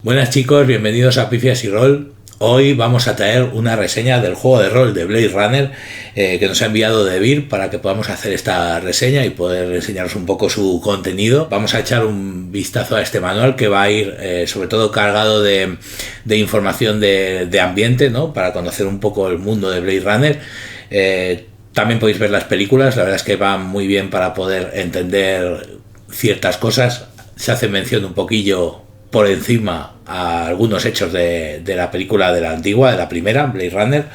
Buenas chicos, bienvenidos a Pifias y Rol. Hoy vamos a traer una reseña del juego de rol de Blade Runner que nos ha enviado Devir para que podamos hacer esta reseña y poder enseñaros un poco su contenido. Vamos a echar un vistazo a este manual que va a ir sobre todo cargado de información de ambiente, ¿no? Para conocer un poco el mundo de Blade Runner. También podéis ver las películas, la verdad es que van muy bien para poder entender ciertas cosas. Se hace mención un poquillo por encima a algunos hechos de la película de la antigua, de la primera, Blade Runner.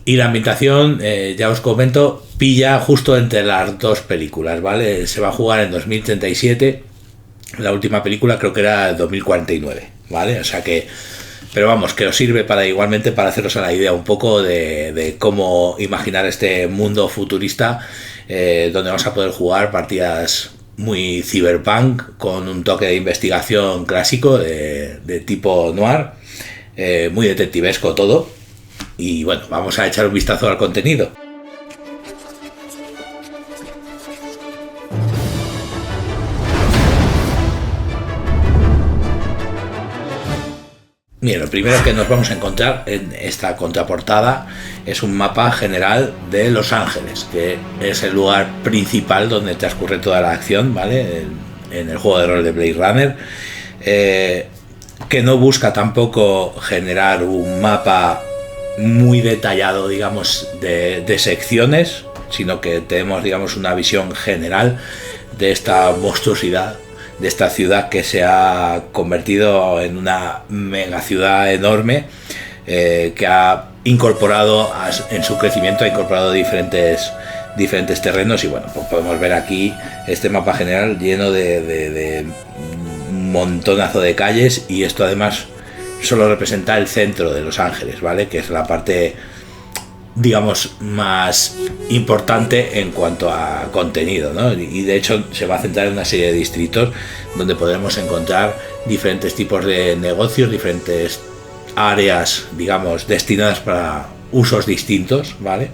Y la ambientación, ya os comento, pilla justo entre las dos películas, ¿vale? Se va a jugar en 2037, la última película creo que era 2049, ¿vale? O sea que, pero vamos, que os sirve para igualmente para haceros a la idea un poco de cómo imaginar este mundo futurista, donde vamos a poder jugar partidas muy cyberpunk con un toque de investigación clásico de tipo noir, muy detectivesco todo. Y bueno, vamos a echar un vistazo al contenido. Bien, lo primero que nos vamos a encontrar en esta contraportada es un mapa general de Los Ángeles, que es el lugar principal donde transcurre toda la acción, ¿vale? En el juego de rol de Blade Runner, que no busca tampoco generar un mapa muy detallado, digamos, de secciones, sino que tenemos, digamos, una visión general de esta monstruosidad, de esta ciudad que se ha convertido en una mega ciudad enorme, que ha incorporado en su crecimiento, ha incorporado diferentes terrenos. Y bueno, pues podemos ver aquí este mapa general lleno de un montonazo de calles, y esto además solo representa el centro de Los Ángeles, ¿vale? Que es la parte, digamos, más importante en cuanto a contenido, ¿no? Y de hecho se va a centrar en una serie de distritos donde podremos encontrar diferentes tipos de negocios, diferentes áreas, digamos, destinadas para usos distintos, ¿vale?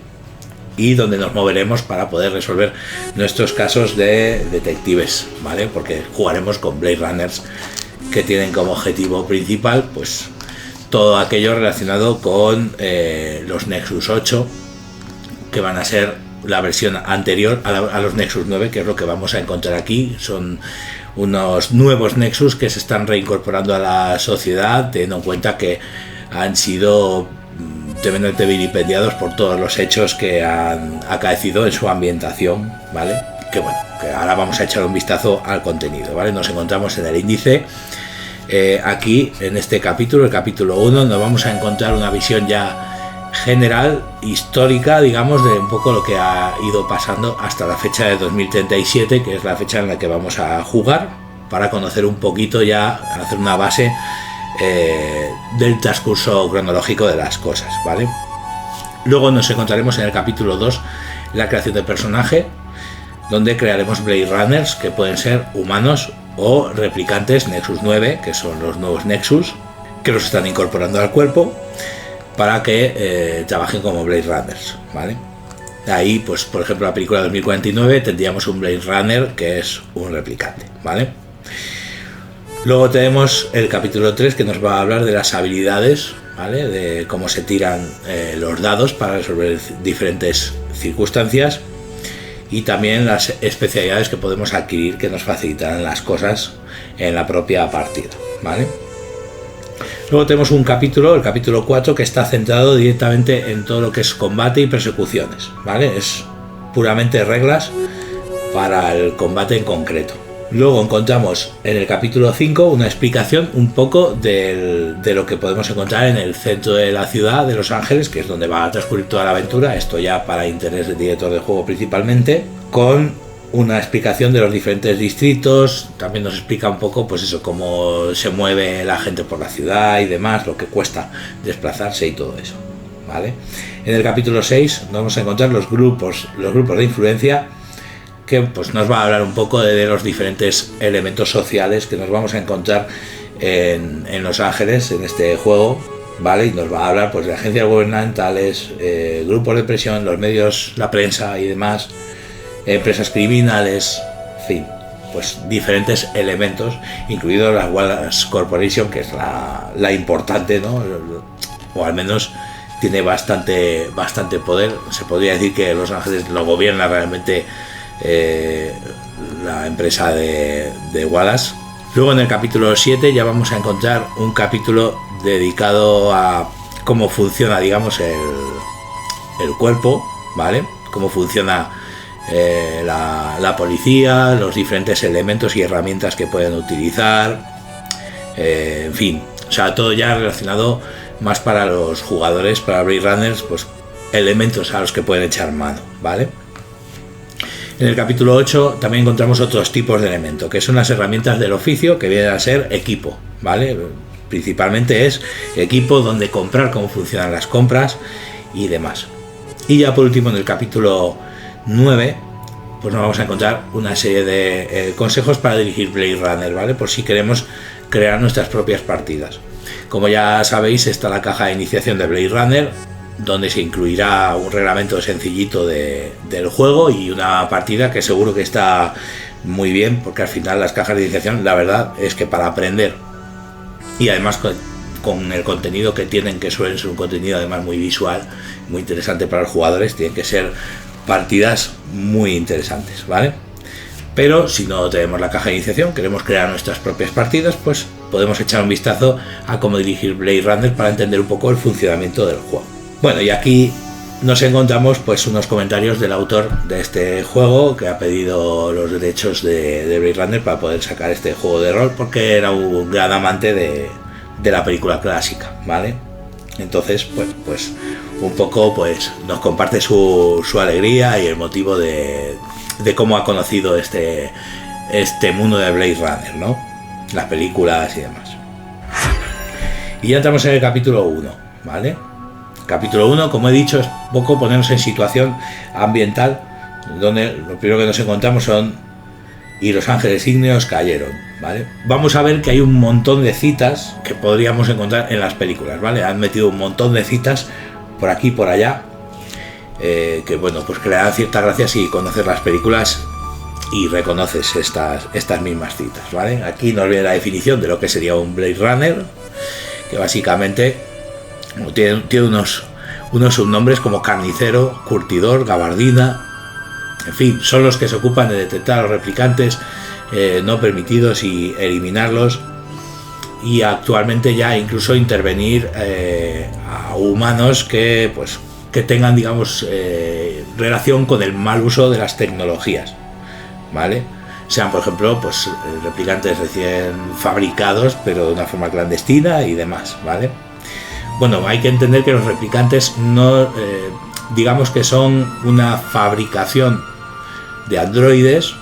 Y donde nos moveremos para poder resolver nuestros casos de detectives, ¿vale? Porque jugaremos con Blade Runners que tienen como objetivo principal, pues, todo aquello relacionado con los Nexus 8, que van a ser la versión anterior a los Nexus 9, que es lo que vamos a encontrar aquí. Son unos nuevos Nexus que se están reincorporando a la sociedad, teniendo en cuenta que han sido tremendamente vilipendiados por todos los hechos que han acaecido en su ambientación, ¿vale? Que bueno, que ahora vamos a echar un vistazo al contenido, ¿vale? Nos encontramos en el índice. Aquí en este capítulo, el capítulo 1, nos vamos a encontrar una visión ya general, histórica, digamos, de un poco lo que ha ido pasando hasta la fecha de 2037, que es la fecha en la que vamos a jugar, para conocer un poquito, ya hacer una base del transcurso cronológico de las cosas, ¿vale? Luego nos encontraremos en el capítulo 2 la creación del personaje, donde crearemos Blade Runners, que pueden ser humanos o replicantes Nexus 9, que son los nuevos Nexus, que los están incorporando al cuerpo para que trabajen como Blade Runners, ¿vale? Ahí, pues, por ejemplo, la película de 2049 tendríamos un Blade Runner que es un replicante, ¿vale? Luego tenemos el capítulo 3, que nos va a hablar de las habilidades, ¿vale? De cómo se tiran los dados para resolver diferentes circunstancias, y también las especialidades que podemos adquirir que nos facilitarán las cosas en la propia partida, ¿vale? Luego tenemos un capítulo, el capítulo 4, que está centrado directamente en todo lo que es combate y persecuciones, ¿vale? Es puramente reglas para el combate en concreto. Luego encontramos en el capítulo 5 una explicación un poco de lo que podemos encontrar en el centro de la ciudad de Los Ángeles, que es donde va a transcurrir toda la aventura, esto ya para interés del director del juego principalmente, con una explicación de los diferentes distritos. También nos explica un poco, pues eso, cómo se mueve la gente por la ciudad y demás, lo que cuesta desplazarse y todo eso, ¿vale? En el capítulo 6 vamos a encontrar los grupos de influencia, que pues nos va a hablar un poco de los diferentes elementos sociales que nos vamos a encontrar en Los Ángeles en este juego, ¿vale? Y nos va a hablar, pues, de agencias gubernamentales, grupos de presión, los medios, la prensa y demás, empresas criminales, en fin, pues diferentes elementos, incluido la Wallace Corporation, que es la importante, ¿no? O al menos tiene bastante poder. Se podría decir que Los Ángeles lo gobierna realmente la empresa de Wallace. Luego en el capítulo 7 ya vamos a encontrar un capítulo dedicado a cómo funciona, digamos, el cuerpo, ¿vale? Cómo funciona la policía, los diferentes elementos y herramientas que pueden utilizar, en fin, o sea, todo ya relacionado más para los jugadores, para Blade Runners, pues elementos a los que pueden echar mano, ¿vale? En el capítulo 8 también encontramos otros tipos de elementos, que son las herramientas del oficio, que vienen a ser equipo, ¿vale? Principalmente es equipo donde comprar, cómo funcionan las compras y demás. Y ya por último, en el capítulo 9, pues nos vamos a encontrar una serie de consejos para dirigir Blade Runner, ¿vale? Por si queremos crear nuestras propias partidas. Como ya sabéis, está la caja de iniciación de Blade Runner, donde se incluirá un reglamento sencillito del juego y una partida que seguro que está muy bien, porque al final las cajas de iniciación, la verdad es que para aprender, y además con el contenido que tienen, que suelen ser un contenido además muy visual, muy interesante para los jugadores, tienen que ser partidas muy interesantes, ¿vale? Pero si no tenemos la caja de iniciación, queremos crear nuestras propias partidas, pues podemos echar un vistazo a cómo dirigir Blade Runner para entender un poco el funcionamiento del juego. Bueno, y aquí nos encontramos pues unos comentarios del autor de este juego, que ha pedido los derechos de Blade Runner para poder sacar este juego de rol, porque era un gran amante de la película clásica, ¿vale? Entonces, pues un poco pues nos comparte su alegría y el motivo de cómo ha conocido este mundo de Blade Runner, ¿no? Las películas y demás. Y ya entramos en el capítulo 1, ¿vale? Capítulo 1, como he dicho, es poco ponernos en situación ambiental, donde lo primero que nos encontramos son y los ángeles ígneos cayeron, ¿vale? Vamos a ver que hay un montón de citas que podríamos encontrar en las películas, ¿vale? Han metido un montón de citas por aquí y por allá, que bueno, pues que le dan cierta gracia si conoces las películas y reconoces estas mismas citas, ¿vale? Aquí nos viene la definición de lo que sería un Blade Runner, que básicamente tiene unos subnombres como carnicero, curtidor, gabardina, en fin, son los que se ocupan de detectar a los replicantes no permitidos y eliminarlos, y actualmente ya incluso intervenir a humanos que tengan, digamos, relación con el mal uso de las tecnologías, ¿vale? Sean, por ejemplo, pues replicantes recién fabricados pero de una forma clandestina y demás, ¿vale? Bueno, hay que entender que los replicantes no, digamos que son una fabricación de androides,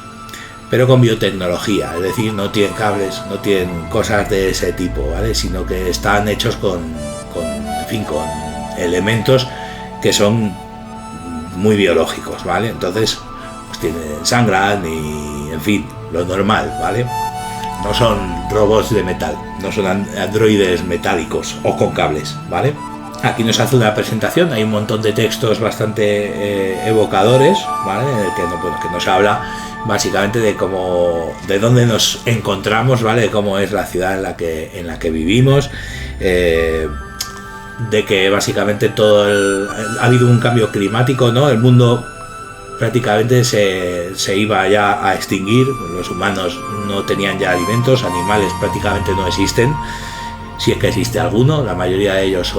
pero con biotecnología, es decir, no tienen cables, no tienen cosas de ese tipo, ¿vale? Sino que están hechos con elementos que son muy biológicos, ¿vale? Entonces, pues sangran y, en fin, lo normal, ¿vale? No son robots de metal, no son androides metálicos o con cables, ¿vale? Aquí nos hace una presentación, hay un montón de textos bastante evocadores, ¿vale? En el que nos habla básicamente de dónde nos encontramos, ¿vale? De cómo es la ciudad en la que vivimos, de que básicamente ha habido un cambio climático, ¿no? El mundo prácticamente se iba ya a extinguir, los humanos no tenían ya alimentos, animales prácticamente no existen, si es que existe alguno, la mayoría de ellos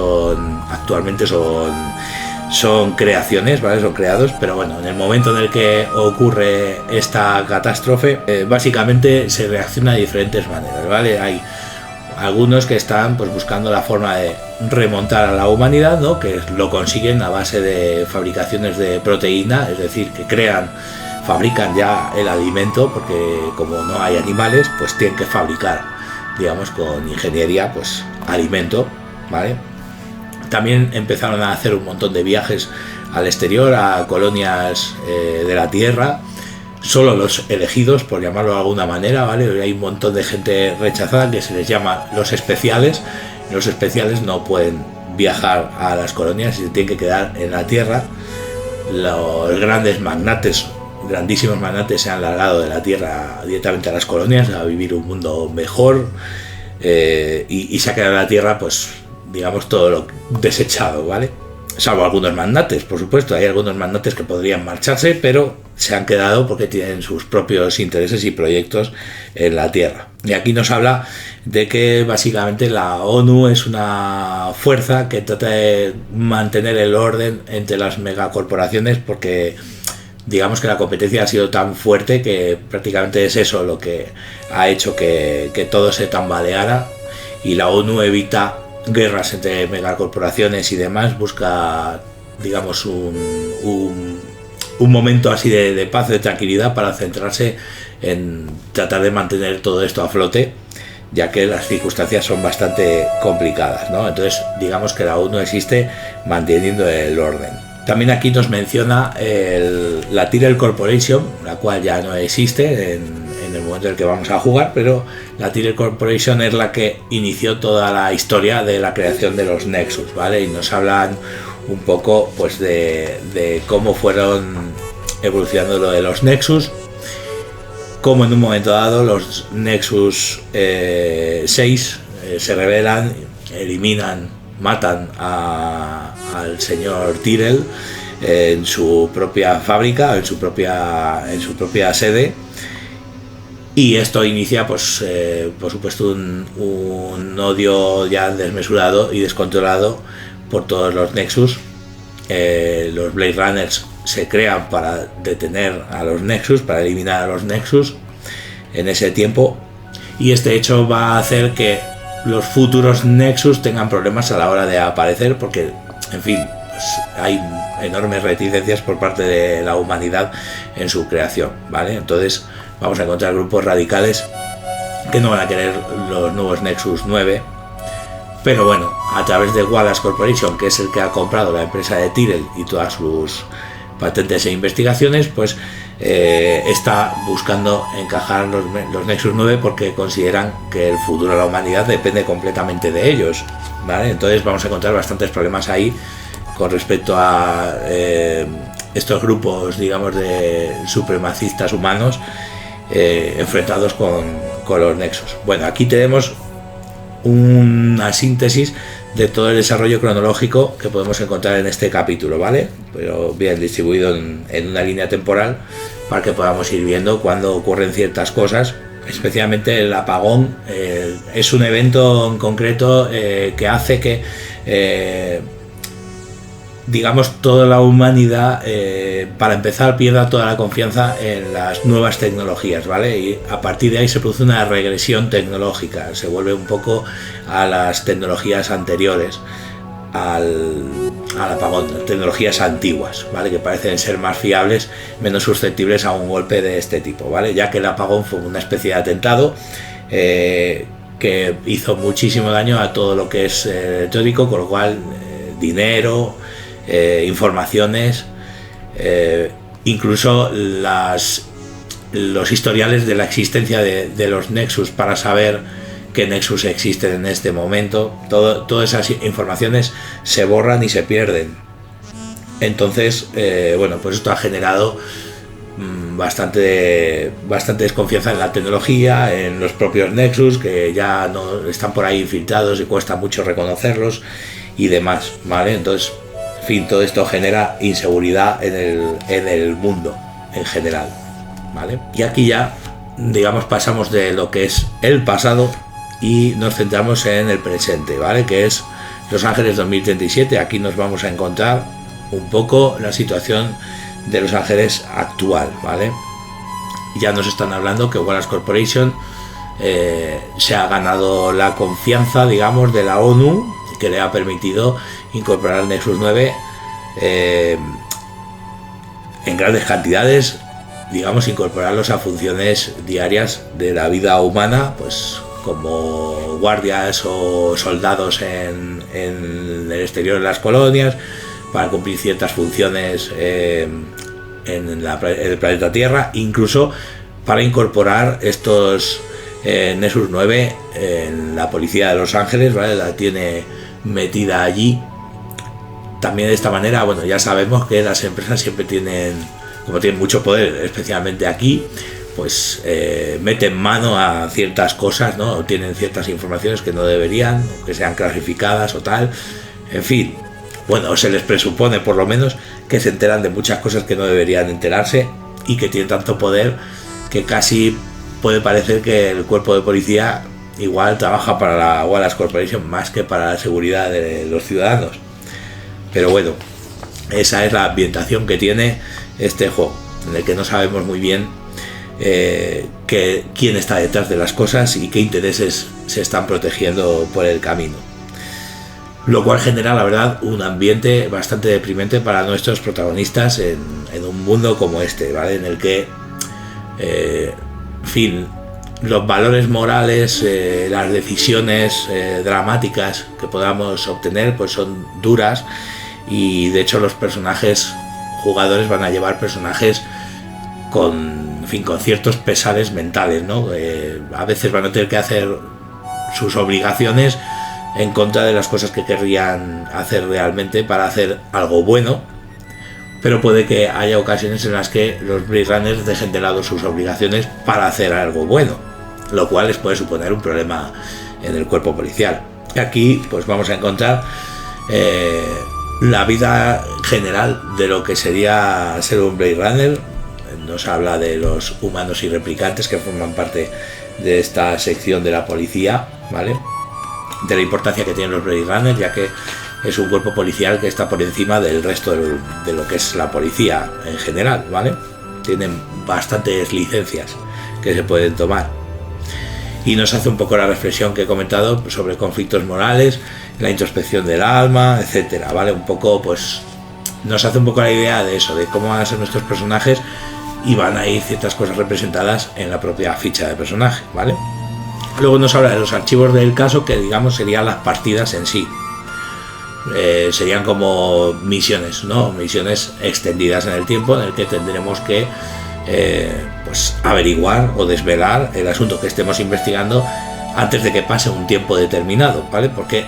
actualmente son creaciones, ¿vale? Son creados, pero bueno, en el momento en el que ocurre esta catástrofe, básicamente se reacciona de diferentes maneras, ¿vale? Hay algunos que están pues buscando la forma de remontar a la humanidad, ¿no? Que lo consiguen a base de fabricaciones de proteína, es decir, que fabrican ya el alimento, porque como no hay animales, pues tienen que fabricar, digamos, con ingeniería, pues alimento, ¿vale? También empezaron a hacer un montón de viajes al exterior, a colonias de la Tierra, solo los elegidos, por llamarlo de alguna manera, ¿vale? Hay un montón de gente rechazada que se les llama los especiales. Los especiales no pueden viajar a las colonias y se tienen que quedar en la Tierra. Los grandes magnates grandísimos magnates se han largado de la Tierra directamente a las colonias a vivir un mundo mejor, y se ha quedado la Tierra, pues digamos, todo lo desechado, ¿vale? Salvo algunos magnates, por supuesto, hay algunos magnates que podrían marcharse, pero se han quedado porque tienen sus propios intereses y proyectos en la Tierra. Y aquí nos habla de que básicamente la ONU es una fuerza que trata de mantener el orden entre las megacorporaciones, porque digamos que la competencia ha sido tan fuerte que prácticamente es eso lo que ha hecho que todo se tambaleara, y la ONU evita guerras entre megacorporaciones y demás, busca, digamos, un momento así de paz, de tranquilidad, para centrarse en tratar de mantener todo esto a flote, ya que las circunstancias son bastante complicadas, ¿no? Entonces, digamos que la ONU existe manteniendo el orden. También aquí nos menciona la Tyrell Corporation, la cual ya no existe en el momento en el que vamos a jugar, pero la Tyrell Corporation es la que inició toda la historia de la creación de los Nexus, ¿vale? Y nos hablan un poco, pues, de cómo fueron evolucionando lo de los Nexus, cómo en un momento dado los Nexus 6 se rebelan, eliminan, matan al señor Tyrell en su propia fábrica, en su propia sede, y esto inicia, pues, por supuesto, un odio ya desmesurado y descontrolado por todos los Nexus. Los Blade Runners se crean para detener a los Nexus, para eliminar a los Nexus en ese tiempo, y este hecho va a hacer que los futuros Nexus tengan problemas a la hora de aparecer, porque, en fin, pues hay enormes reticencias por parte de la humanidad en su creación, ¿vale? Entonces vamos a encontrar grupos radicales que no van a querer los nuevos Nexus 9, pero bueno, a través de Wallace Corporation, que es el que ha comprado la empresa de Tyrell y todas sus patentes e investigaciones, pues está buscando encajar los Nexus 9, porque consideran que el futuro de la humanidad depende completamente de ellos, ¿vale? Entonces vamos a encontrar bastantes problemas ahí con respecto a estos grupos, digamos, de supremacistas humanos enfrentados con los Nexus. Bueno, aquí tenemos una síntesis de todo el desarrollo cronológico que podemos encontrar en este capítulo, ¿vale? Pero bien distribuido en una línea temporal, para que podamos ir viendo cuando ocurren ciertas cosas. Especialmente el apagón es un evento en concreto que hace que digamos, toda la humanidad, para empezar, pierda toda la confianza en las nuevas tecnologías, ¿vale? Y a partir de ahí se produce una regresión tecnológica, se vuelve un poco a las tecnologías anteriores al apagón, tecnologías antiguas, ¿vale? Que parecen ser más fiables, menos susceptibles a un golpe de este tipo, ¿vale? Ya que el apagón fue una especie de atentado que hizo muchísimo daño a todo lo que es electrónico, con lo cual dinero, informaciones, incluso los historiales de la existencia de los Nexus, para saber qué Nexus existen en este momento, todas esas informaciones se borran y se pierden. Entonces, bueno, pues esto ha generado bastante desconfianza en la tecnología, en los propios Nexus, que ya no están por ahí infiltrados y cuesta mucho reconocerlos y demás, ¿vale? Entonces, en fin, todo esto genera inseguridad en el mundo en general, ¿vale? Y aquí ya, digamos, pasamos de lo que es el pasado y nos centramos en el presente, ¿vale? Que es Los Ángeles 2037. Aquí nos vamos a encontrar un poco la situación de Los Ángeles actual, ¿vale? Ya nos están hablando que Wallace Corporation se ha ganado la confianza, digamos, de la ONU, que le ha permitido incorporar Nexus 9 en grandes cantidades, digamos, incorporarlos a funciones diarias de la vida humana, pues como guardias o soldados en el exterior de las colonias, para cumplir ciertas funciones en el planeta Tierra, incluso para incorporar estos Nexus 9 en la policía de Los Ángeles, ¿vale? La tiene metida allí. También de esta manera, bueno, ya sabemos que las empresas siempre tienen como tienen mucho poder, especialmente aquí, pues meten mano a ciertas cosas, ¿no? O tienen ciertas informaciones que no deberían, o que sean clasificadas o tal. En fin, bueno, se les presupone por lo menos que se enteran de muchas cosas que no deberían enterarse y que tienen tanto poder que casi puede parecer que el cuerpo de policía igual trabaja para la Wallace Corporation más que para la seguridad de los ciudadanos. Pero bueno, esa es la ambientación que tiene este juego, en el que no sabemos muy bien quién está detrás de las cosas y qué intereses se están protegiendo por el camino. Lo cual genera, la verdad, un ambiente bastante deprimente para nuestros protagonistas en un mundo como este, ¿vale? En el que, en fin, los valores morales, las decisiones dramáticas que podamos obtener, pues son duras, y de hecho los personajes jugadores van a llevar personajes con ciertos pesares mentales, ¿no? A veces van a tener que hacer sus obligaciones en contra de las cosas que querrían hacer realmente para hacer algo bueno, pero puede que haya ocasiones en las que los Blade Runners dejen de lado sus obligaciones para hacer algo bueno, lo cual les puede suponer un problema en el cuerpo policial. Aquí pues vamos a encontrar la vida general de lo que sería ser un Blade Runner. Nos habla de los humanos y replicantes que forman parte de esta sección de la policía, ¿vale? De la importancia que tienen los Blade Runners, ya que es un cuerpo policial que está por encima del resto de lo que es la policía en general, ¿vale? Tienen bastantes licencias que se pueden tomar. Y nos hace un poco la reflexión que he comentado sobre conflictos morales, la introspección del alma, etcétera, ¿vale? Un poco, pues, nos hace un poco la idea de eso, de cómo van a ser nuestros personajes, y van a ir ciertas cosas representadas en la propia ficha de personaje, ¿vale? Luego nos habla de los archivos del caso, que digamos serían las partidas en sí. Serían como misiones, ¿no? Misiones extendidas en el tiempo, en el que tendremos que pues averiguar o desvelar el asunto que estemos investigando antes de que pase un tiempo determinado, ¿vale? Porque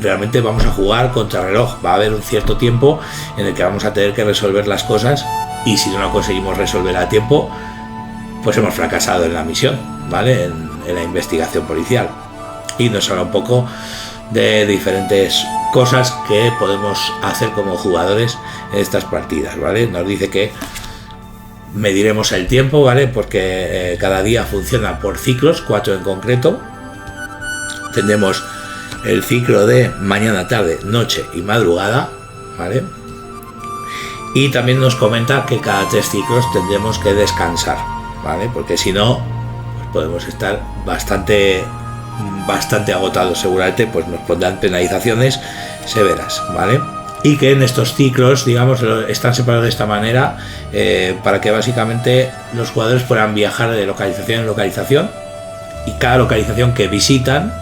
realmente vamos a jugar contra reloj. Va a haber un cierto tiempo en el que vamos a tener que resolver las cosas, y si no lo conseguimos resolver a tiempo, pues hemos fracasado en la misión, ¿vale? En la investigación policial. Y nos habla un poco de diferentes cosas que podemos hacer como jugadores en estas partidas, ¿vale? Nos dice que mediremos el tiempo, ¿vale? Porque cada día funciona por ciclos, 4 en concreto. Tendremos el ciclo de mañana, tarde, noche y madrugada, ¿vale? Y también nos comenta que cada 3 ciclos tendremos que descansar, ¿vale? Porque si no, pues podemos estar bastante agotados seguramente, pues nos pondrán penalizaciones severas, ¿vale? Y que en estos ciclos, digamos, están separados de esta manera para que básicamente los jugadores puedan viajar de localización en localización, y cada localización que visitan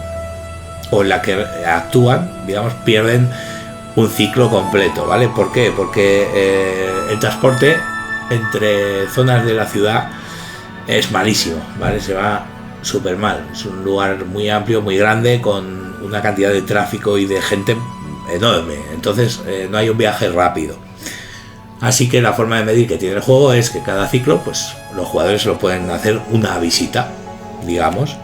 o en la que actúan, digamos, pierden un ciclo completo, ¿vale? ¿Por qué? Porque el transporte entre zonas de la ciudad es malísimo, ¿vale? Se va súper mal. Es un lugar muy amplio, muy grande, con una cantidad de tráfico y de gente enorme. Entonces no hay un viaje rápido. Así que la forma de medir que tiene el juego es que cada ciclo, pues los jugadores lo pueden hacer una visita, digamos.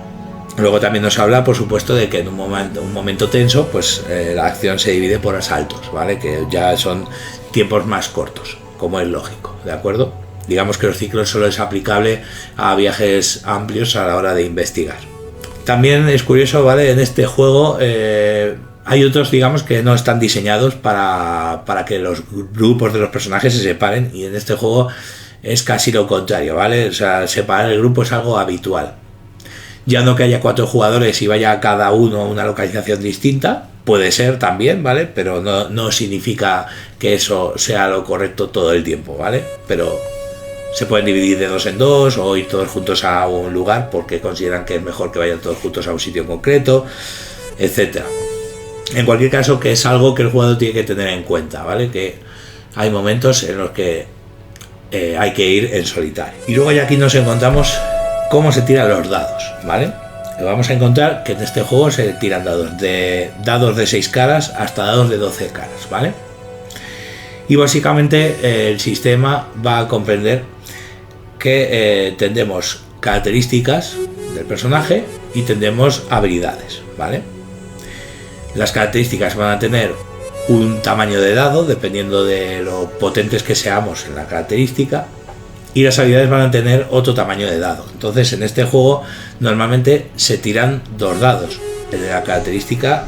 Luego también nos habla, por supuesto, de que en un momento tenso, pues la acción se divide por asaltos, ¿vale? Que ya son tiempos más cortos, como es lógico, ¿de acuerdo? Digamos que los ciclos solo es aplicable a viajes amplios a la hora de investigar. También es curioso, ¿vale? En este juego hay otros, digamos, que no están diseñados para que los grupos de los personajes se separen, y en este juego es casi lo contrario, ¿vale? O sea, separar el grupo es algo habitual. Ya no que haya 4 jugadores y vaya cada uno a una localización distinta, puede ser también, ¿vale? Pero no significa que eso sea lo correcto todo el tiempo, ¿vale? Pero se pueden dividir de 2 en 2 o ir todos juntos a un lugar porque consideran que es mejor que vayan todos juntos a un sitio concreto, etcétera. En cualquier caso, que es algo que el jugador tiene que tener en cuenta, ¿vale? Que hay momentos en los que hay que ir en solitario. Y luego ya aquí nos encontramos cómo se tiran los dados, ¿vale? Vamos a encontrar que en este juego se tiran dados de 6 caras hasta dados de 12 caras, ¿vale? Y básicamente el sistema va a comprender que tendremos características del personaje y tendremos habilidades, ¿vale? Las características van a tener un tamaño de dado dependiendo de lo potentes que seamos en la característica, y las habilidades van a tener otro tamaño de dado. Entonces en este juego normalmente se tiran dos dados, el de la característica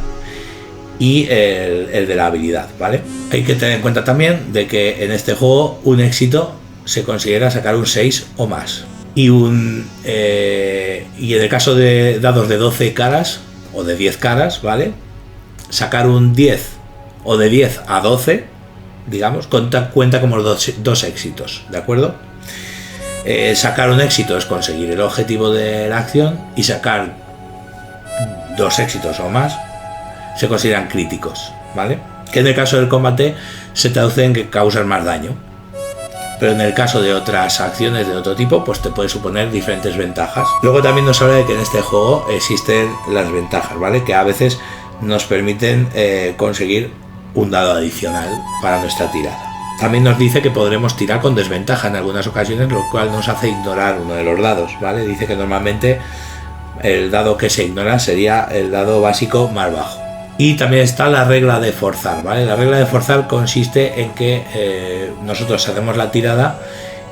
y el de la habilidad, ¿vale? Hay que tener en cuenta también de que en este juego un éxito se considera sacar un 6 o más, y en el caso de dados de 12 caras o de 10 caras, ¿vale? Sacar un 10 o de 10 a 12, digamos, cuenta como dos éxitos, ¿de acuerdo? Sacar un éxito es conseguir el objetivo de la acción, y sacar dos éxitos o más se consideran críticos, ¿vale? Que en el caso del combate se traduce en que causas más daño, pero en el caso de otras acciones de otro tipo, pues te puede suponer diferentes ventajas. Luego también nos habla de que en este juego existen las ventajas, ¿vale? Que a veces nos permiten conseguir un dado adicional para nuestra tirada. También nos dice que podremos tirar con desventaja en algunas ocasiones, lo cual nos hace ignorar uno de los dados, ¿vale? Dice que normalmente el dado que se ignora sería el dado básico más bajo. Y también está la regla de forzar, ¿vale? La regla de forzar consiste en que nosotros hacemos la tirada,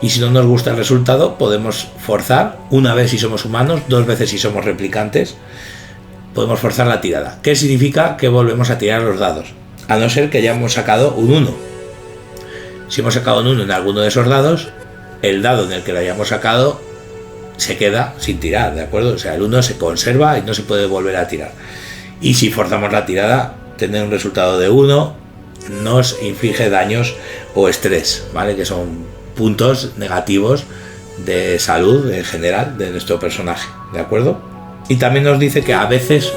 y si no nos gusta el resultado podemos forzar una vez si somos humanos, dos veces si somos replicantes. Podemos forzar la tirada. ¿Qué significa? Que volvemos a tirar los dados, a no ser que hayamos sacado un 1. Si hemos sacado un 1 en alguno de esos dados, el dado en el que lo hayamos sacado se queda sin tirar, ¿de acuerdo? O sea, el 1 se conserva y no se puede volver a tirar. Y si forzamos la tirada, tener un resultado de 1 nos inflige daños o estrés, ¿vale? Que son puntos negativos de salud en general de nuestro personaje, ¿de acuerdo? Y también nos dice que a veces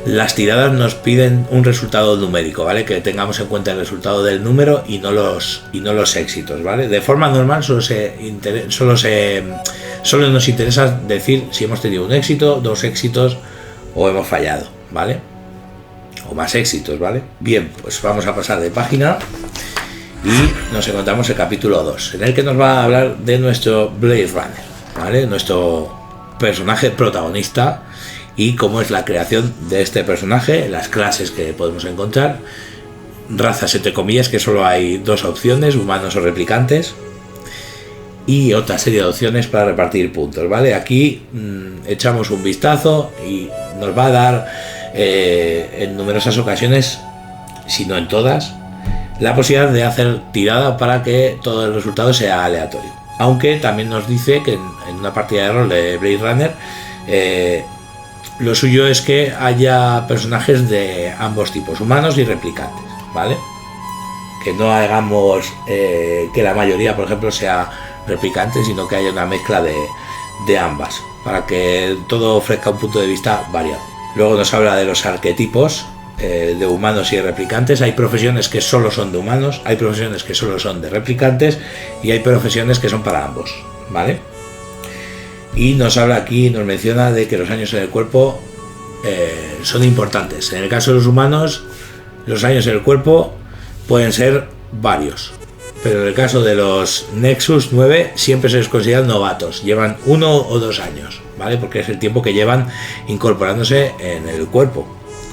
las tiradas nos piden un resultado numérico, ¿vale? Que tengamos en cuenta el resultado del número y no los éxitos, ¿vale? De forma normal solo nos interesa decir si hemos tenido un éxito, dos éxitos o hemos fallado, ¿vale? O más éxitos, ¿vale? Bien, pues vamos a pasar de página y nos encontramos el capítulo 2, en el que nos va a hablar de nuestro Blade Runner, ¿vale? Nuestro personaje protagonista, y cómo es la creación de este personaje, las clases que podemos encontrar, razas entre comillas, que solo hay dos opciones, humanos o replicantes, y otra serie de opciones para repartir puntos, ¿vale? Aquí echamos un vistazo y nos va a dar en numerosas ocasiones, si no en todas, la posibilidad de hacer tirada para que todo el resultado sea aleatorio. Aunque también nos dice que en una partida de rol de Blade Runner lo suyo es que haya personajes de ambos tipos, humanos y replicantes, ¿vale? Que no hagamos que la mayoría, por ejemplo, sea replicante, sino que haya una mezcla de ambas, para que todo ofrezca un punto de vista variado. Luego nos habla de los arquetipos de humanos y de replicantes. Hay profesiones que solo son de humanos, hay profesiones que solo son de replicantes, y hay profesiones que son para ambos, ¿vale? Y nos habla aquí, nos menciona de que los años en el cuerpo son importantes. En el caso de los humanos, los años en el cuerpo pueden ser varios, pero en el caso de los Nexus 9 siempre se les consideran novatos, llevan 1 o 2 años, ¿vale? Porque es el tiempo que llevan incorporándose en el cuerpo.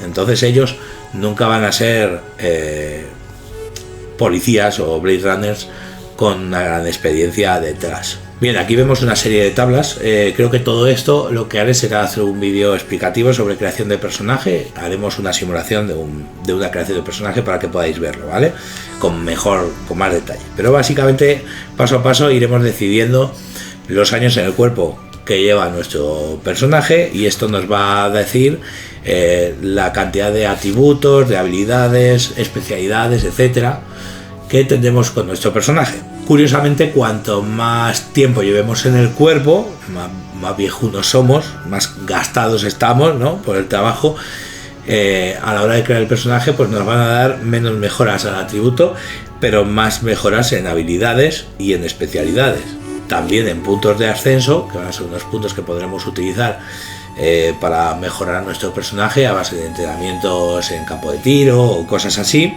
Entonces ellos nunca van a ser policías o Blade Runners con una gran experiencia detrás. Bien, aquí vemos una serie de tablas. Creo que todo esto lo que haré será hacer un vídeo explicativo sobre creación de personaje. Haremos una simulación de una creación de personaje para que podáis verlo, ¿vale? Con más detalle. Pero básicamente, paso a paso, iremos decidiendo los años en el cuerpo que lleva nuestro personaje, y esto nos va a decir la cantidad de atributos, de habilidades, especialidades, etcétera, que tendremos con nuestro personaje. Curiosamente, cuanto más tiempo llevemos en el cuerpo, más viejunos somos, más gastados estamos, ¿no? Por el trabajo, a la hora de crear el personaje, pues nos van a dar menos mejoras al atributo, pero más mejoras en habilidades y en especialidades. También en puntos de ascenso, que van a ser unos puntos que podremos utilizar para mejorar nuestro personaje a base de entrenamientos en campo de tiro o cosas así.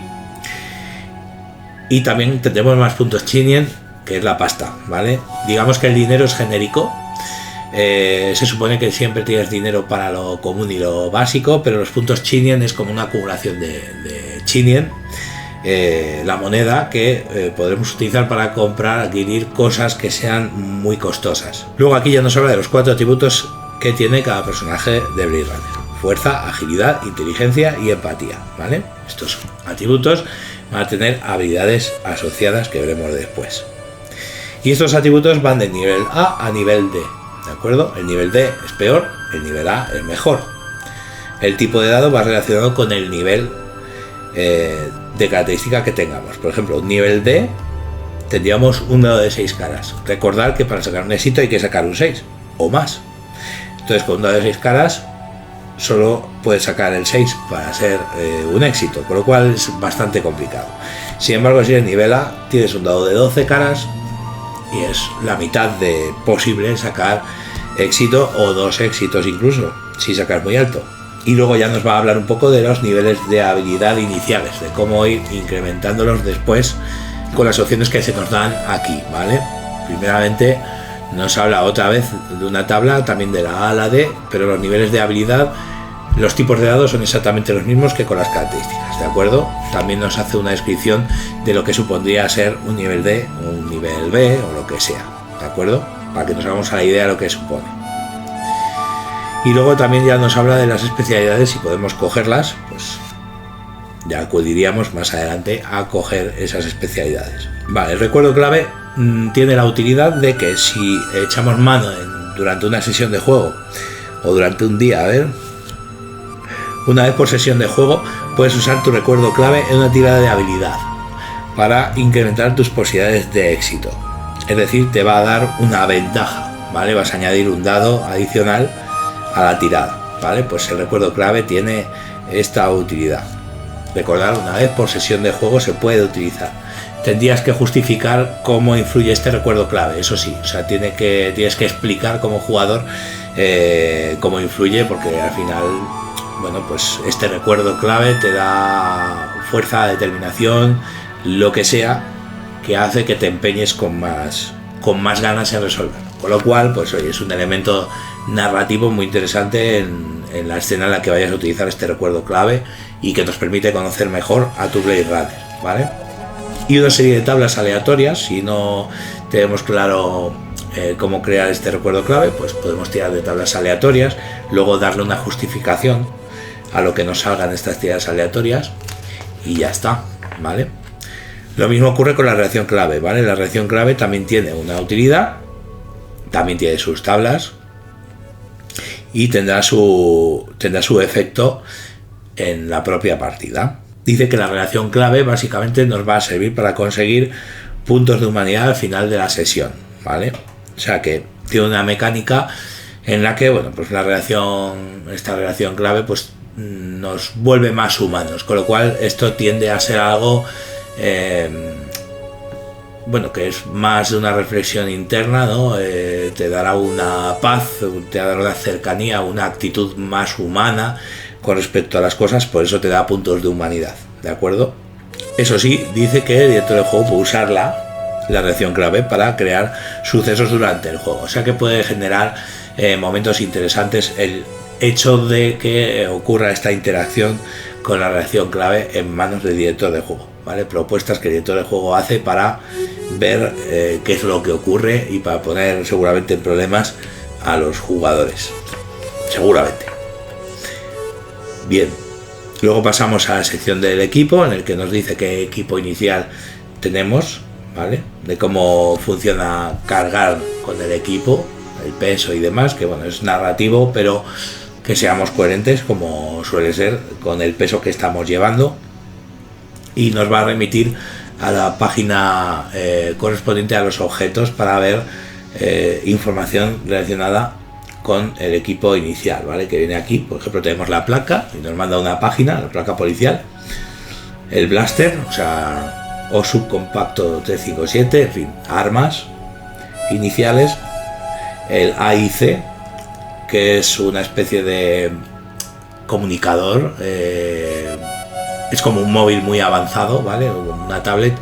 Y también tendremos más puntos Chinien, que es la pasta, ¿vale? Digamos que el dinero es genérico. Se supone que siempre tienes dinero para lo común y lo básico, pero los puntos Chinien es como una acumulación de Chinien, la moneda que podremos utilizar para comprar, adquirir cosas que sean muy costosas. Luego aquí ya nos habla de los 4 atributos que tiene cada personaje de Blade Runner: fuerza, agilidad, inteligencia y empatía, ¿vale? Estos atributos van a tener habilidades asociadas que veremos después. Y estos atributos van de nivel A a nivel D, ¿de acuerdo? El nivel D es peor, el nivel A es mejor. El tipo de dado va relacionado con el nivel de característica que tengamos. Por ejemplo, un nivel D tendríamos un dado de 6 caras. Recordad que para sacar un éxito hay que sacar un 6 o más. Entonces, con un dado de 6 caras solo puedes sacar el 6 para ser un éxito, con lo cual es bastante complicado. Sin embargo, si eres nivel A, tienes un dado de 12 caras y es la mitad de posible sacar éxito, o 2 éxitos incluso, si sacas muy alto. Y luego ya nos va a hablar un poco de los niveles de habilidad iniciales, de cómo ir incrementándolos después con las opciones que se nos dan aquí, ¿vale? Primeramente nos habla otra vez de una tabla, también de la A a la D, pero los niveles de habilidad, los tipos de dados son exactamente los mismos que con las características, ¿de acuerdo? También nos hace una descripción de lo que supondría ser un nivel D, un nivel B o lo que sea, ¿de acuerdo? Para que nos hagamos a la idea de lo que supone. Y luego también ya nos habla de las especialidades, si podemos cogerlas, pues ya acudiríamos más adelante a coger esas especialidades. Vale, el recuerdo clave tiene la utilidad de que si echamos mano durante una sesión de juego o durante un día, a ver, una vez por sesión de juego, puedes usar tu recuerdo clave en una tirada de habilidad para incrementar tus posibilidades de éxito. Es decir, te va a dar una ventaja, ¿vale? Vas a añadir un dado adicional a la tirada, ¿vale? Pues el recuerdo clave tiene esta utilidad. Recordar, una vez por sesión de juego se puede utilizar. Tendrías que justificar cómo influye este recuerdo clave, eso sí, o sea, tienes que explicar como jugador cómo influye, porque al final, bueno, pues este recuerdo clave te da fuerza, determinación, lo que sea, que hace que te empeñes con más ganas en resolver. Con lo cual, pues oye, es un elemento narrativo muy interesante en la escena en la que vayas a utilizar este recuerdo clave y que nos permite conocer mejor a tu Blade Runner, ¿vale? Y una serie de tablas aleatorias. Si no tenemos claro cómo crear este recuerdo clave, pues podemos tirar de tablas aleatorias, luego darle una justificación a lo que nos salgan estas tiradas aleatorias y ya está, ¿vale? Lo mismo ocurre con la reacción clave, ¿vale? La reacción clave también tiene una utilidad, también tiene sus tablas y tendrá su efecto en la propia partida. Dice que la reacción clave básicamente nos va a servir para conseguir puntos de humanidad al final de la sesión, ¿vale? O sea que tiene una mecánica en la que, bueno, pues esta reacción clave pues nos vuelve más humanos, con lo cual esto tiende a ser algo bueno, que es más de una reflexión interna, ¿no? Te dará una paz, te dará una cercanía, una actitud más humana con respecto a las cosas, por eso te da puntos de humanidad, ¿de acuerdo? Eso sí, dice que el director del juego puede usar la reacción clave para crear sucesos durante el juego, o sea que puede generar momentos interesantes el hecho de que ocurra esta interacción con la reacción clave en manos del director de juego, ¿vale? Propuestas que el director de juego hace para ver qué es lo que ocurre y para poner seguramente en problemas a los jugadores, seguramente. Bien, luego pasamos a la sección del equipo, en el que nos dice qué equipo inicial tenemos, ¿vale? De cómo funciona cargar con el equipo, el peso y demás, que bueno, es narrativo, pero que seamos coherentes, como suele ser, con el peso que estamos llevando, y nos va a remitir a la página correspondiente a los objetos para ver información relacionada con el equipo inicial, ¿vale? Que viene aquí, por ejemplo, tenemos la placa y nos manda una página, la placa policial, el blaster, o sea, o subcompacto 357, en fin, armas iniciales, el AIC, que es una especie de comunicador, es como un móvil muy avanzado, ¿vale? Una tablet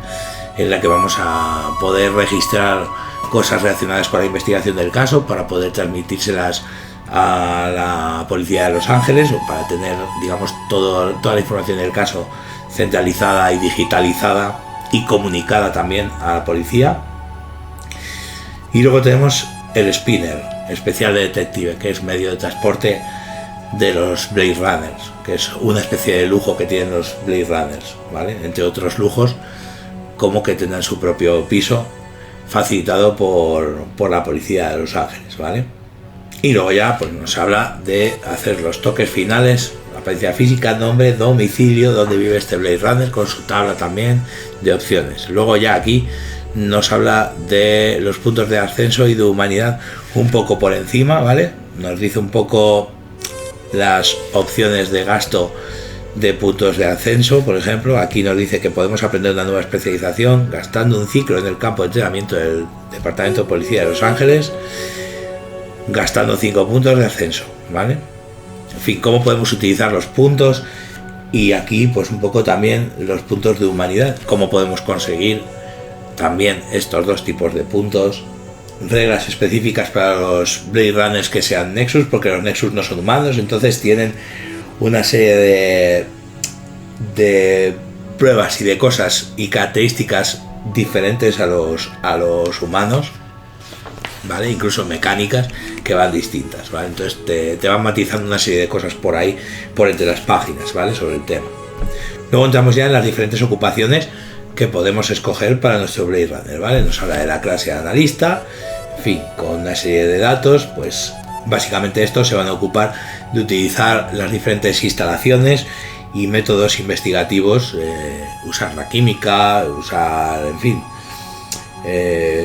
en la que vamos a poder registrar cosas relacionadas con la investigación del caso para poder transmitírselas a la policía de Los Ángeles, o para tener, digamos, toda la información del caso centralizada y digitalizada y comunicada también a la policía. Y luego tenemos el Spinner, especial de detective, que es medio de transporte de los Blade Runners, que es una especie de lujo que tienen los Blade Runners, ¿vale? Entre otros lujos, como que tendrán su propio piso facilitado por la policía de Los Ángeles, ¿vale? Y luego ya pues nos habla de hacer los toques finales, apariencia física, nombre, domicilio, donde vive este Blade Runner, con su tabla también de opciones. Luego ya aquí nos habla de los puntos de ascenso y de humanidad un poco por encima, ¿vale? Nos dice un poco las opciones de gasto de puntos de ascenso. Por ejemplo, aquí nos dice que podemos aprender una nueva especialización gastando un ciclo en el campo de entrenamiento del Departamento de Policía de Los Ángeles, gastando 5 puntos de ascenso, ¿vale? En fin, cómo podemos utilizar los puntos, y aquí pues un poco también los puntos de humanidad, cómo podemos conseguir también estos dos tipos de puntos, reglas específicas para los Blade Runners que sean Nexus, porque los Nexus no son humanos, entonces tienen una serie de pruebas y de cosas y características diferentes a los humanos, ¿vale? Incluso mecánicas que van distintas, ¿vale? Entonces te van matizando una serie de cosas por ahí, por entre las páginas, ¿vale? Sobre el tema. Luego entramos ya en las diferentes ocupaciones que podemos escoger para nuestro Blade Runner, ¿vale? Nos habla de la clase de analista, en fin, con una serie de datos, pues básicamente estos se van a ocupar de utilizar las diferentes instalaciones y métodos investigativos, usar la química, usar, en fin,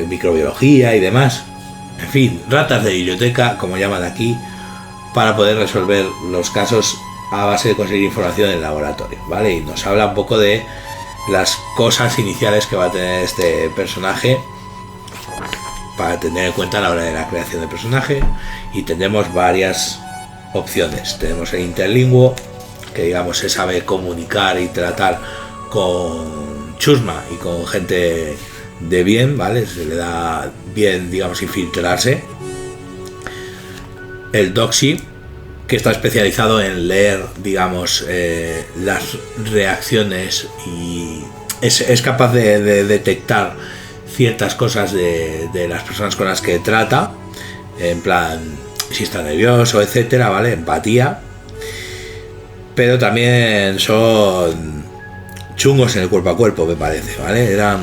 microbiología y demás, en fin, ratas de biblioteca, como llaman aquí, para poder resolver los casos a base de conseguir información en el laboratorio, ¿vale? Y nos habla un poco de las cosas iniciales que va a tener este personaje para tener en cuenta a la hora de la creación del personaje. Y tenemos varias opciones. Tenemos el interlingüo, que digamos se sabe comunicar y tratar con chusma y con gente de bien, ¿vale? Se le da bien, digamos, infiltrarse. El doxy, que está especializado en leer, digamos, las reacciones, y es capaz de detectar ciertas cosas de las personas con las que trata, en plan si está nervioso, etcétera, ¿vale? Empatía. Pero también son chungos en el cuerpo a cuerpo, me parece, ¿vale? Eran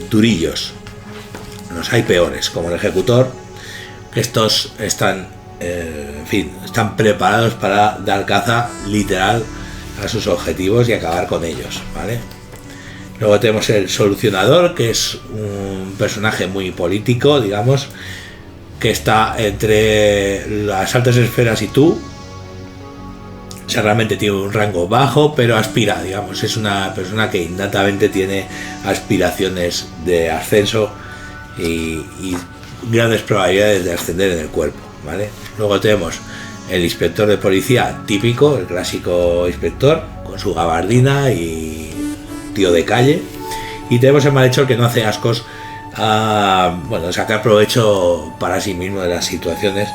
durillos. Los hay peores, como el ejecutor. Estos están, en fin, están preparados para dar caza literal a sus objetivos y acabar con ellos, ¿vale? Luego tenemos el solucionador, que es un personaje muy político, digamos, que está entre las altas esferas y tú. O sea, realmente tiene un rango bajo, pero aspira, digamos, es una persona que innatamente tiene aspiraciones de ascenso y grandes probabilidades de ascender en el cuerpo, ¿vale? Luego tenemos el inspector de policía típico, el clásico inspector, con su gabardina y tío de calle. Y tenemos el malhechor, que no hace ascos a, bueno, sacar provecho para sí mismo de las situaciones,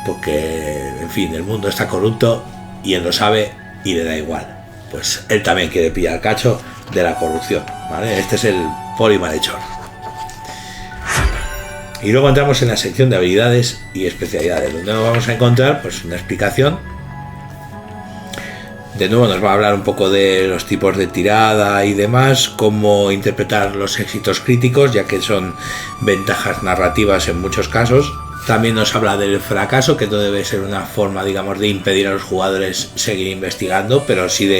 porque, en fin, el mundo está corrupto y él lo sabe y le da igual. Pues él también quiere pillar cacho de la corrupción, ¿vale? Este es el polimalhechor. Y luego entramos en la sección de habilidades y especialidades, donde nos vamos a encontrar pues una explicación. De nuevo nos va a hablar un poco de los tipos de tirada y demás, cómo interpretar los éxitos críticos, ya que son ventajas narrativas en muchos casos. También nos habla del fracaso, que no debe ser una forma, digamos, de impedir a los jugadores seguir investigando, pero sí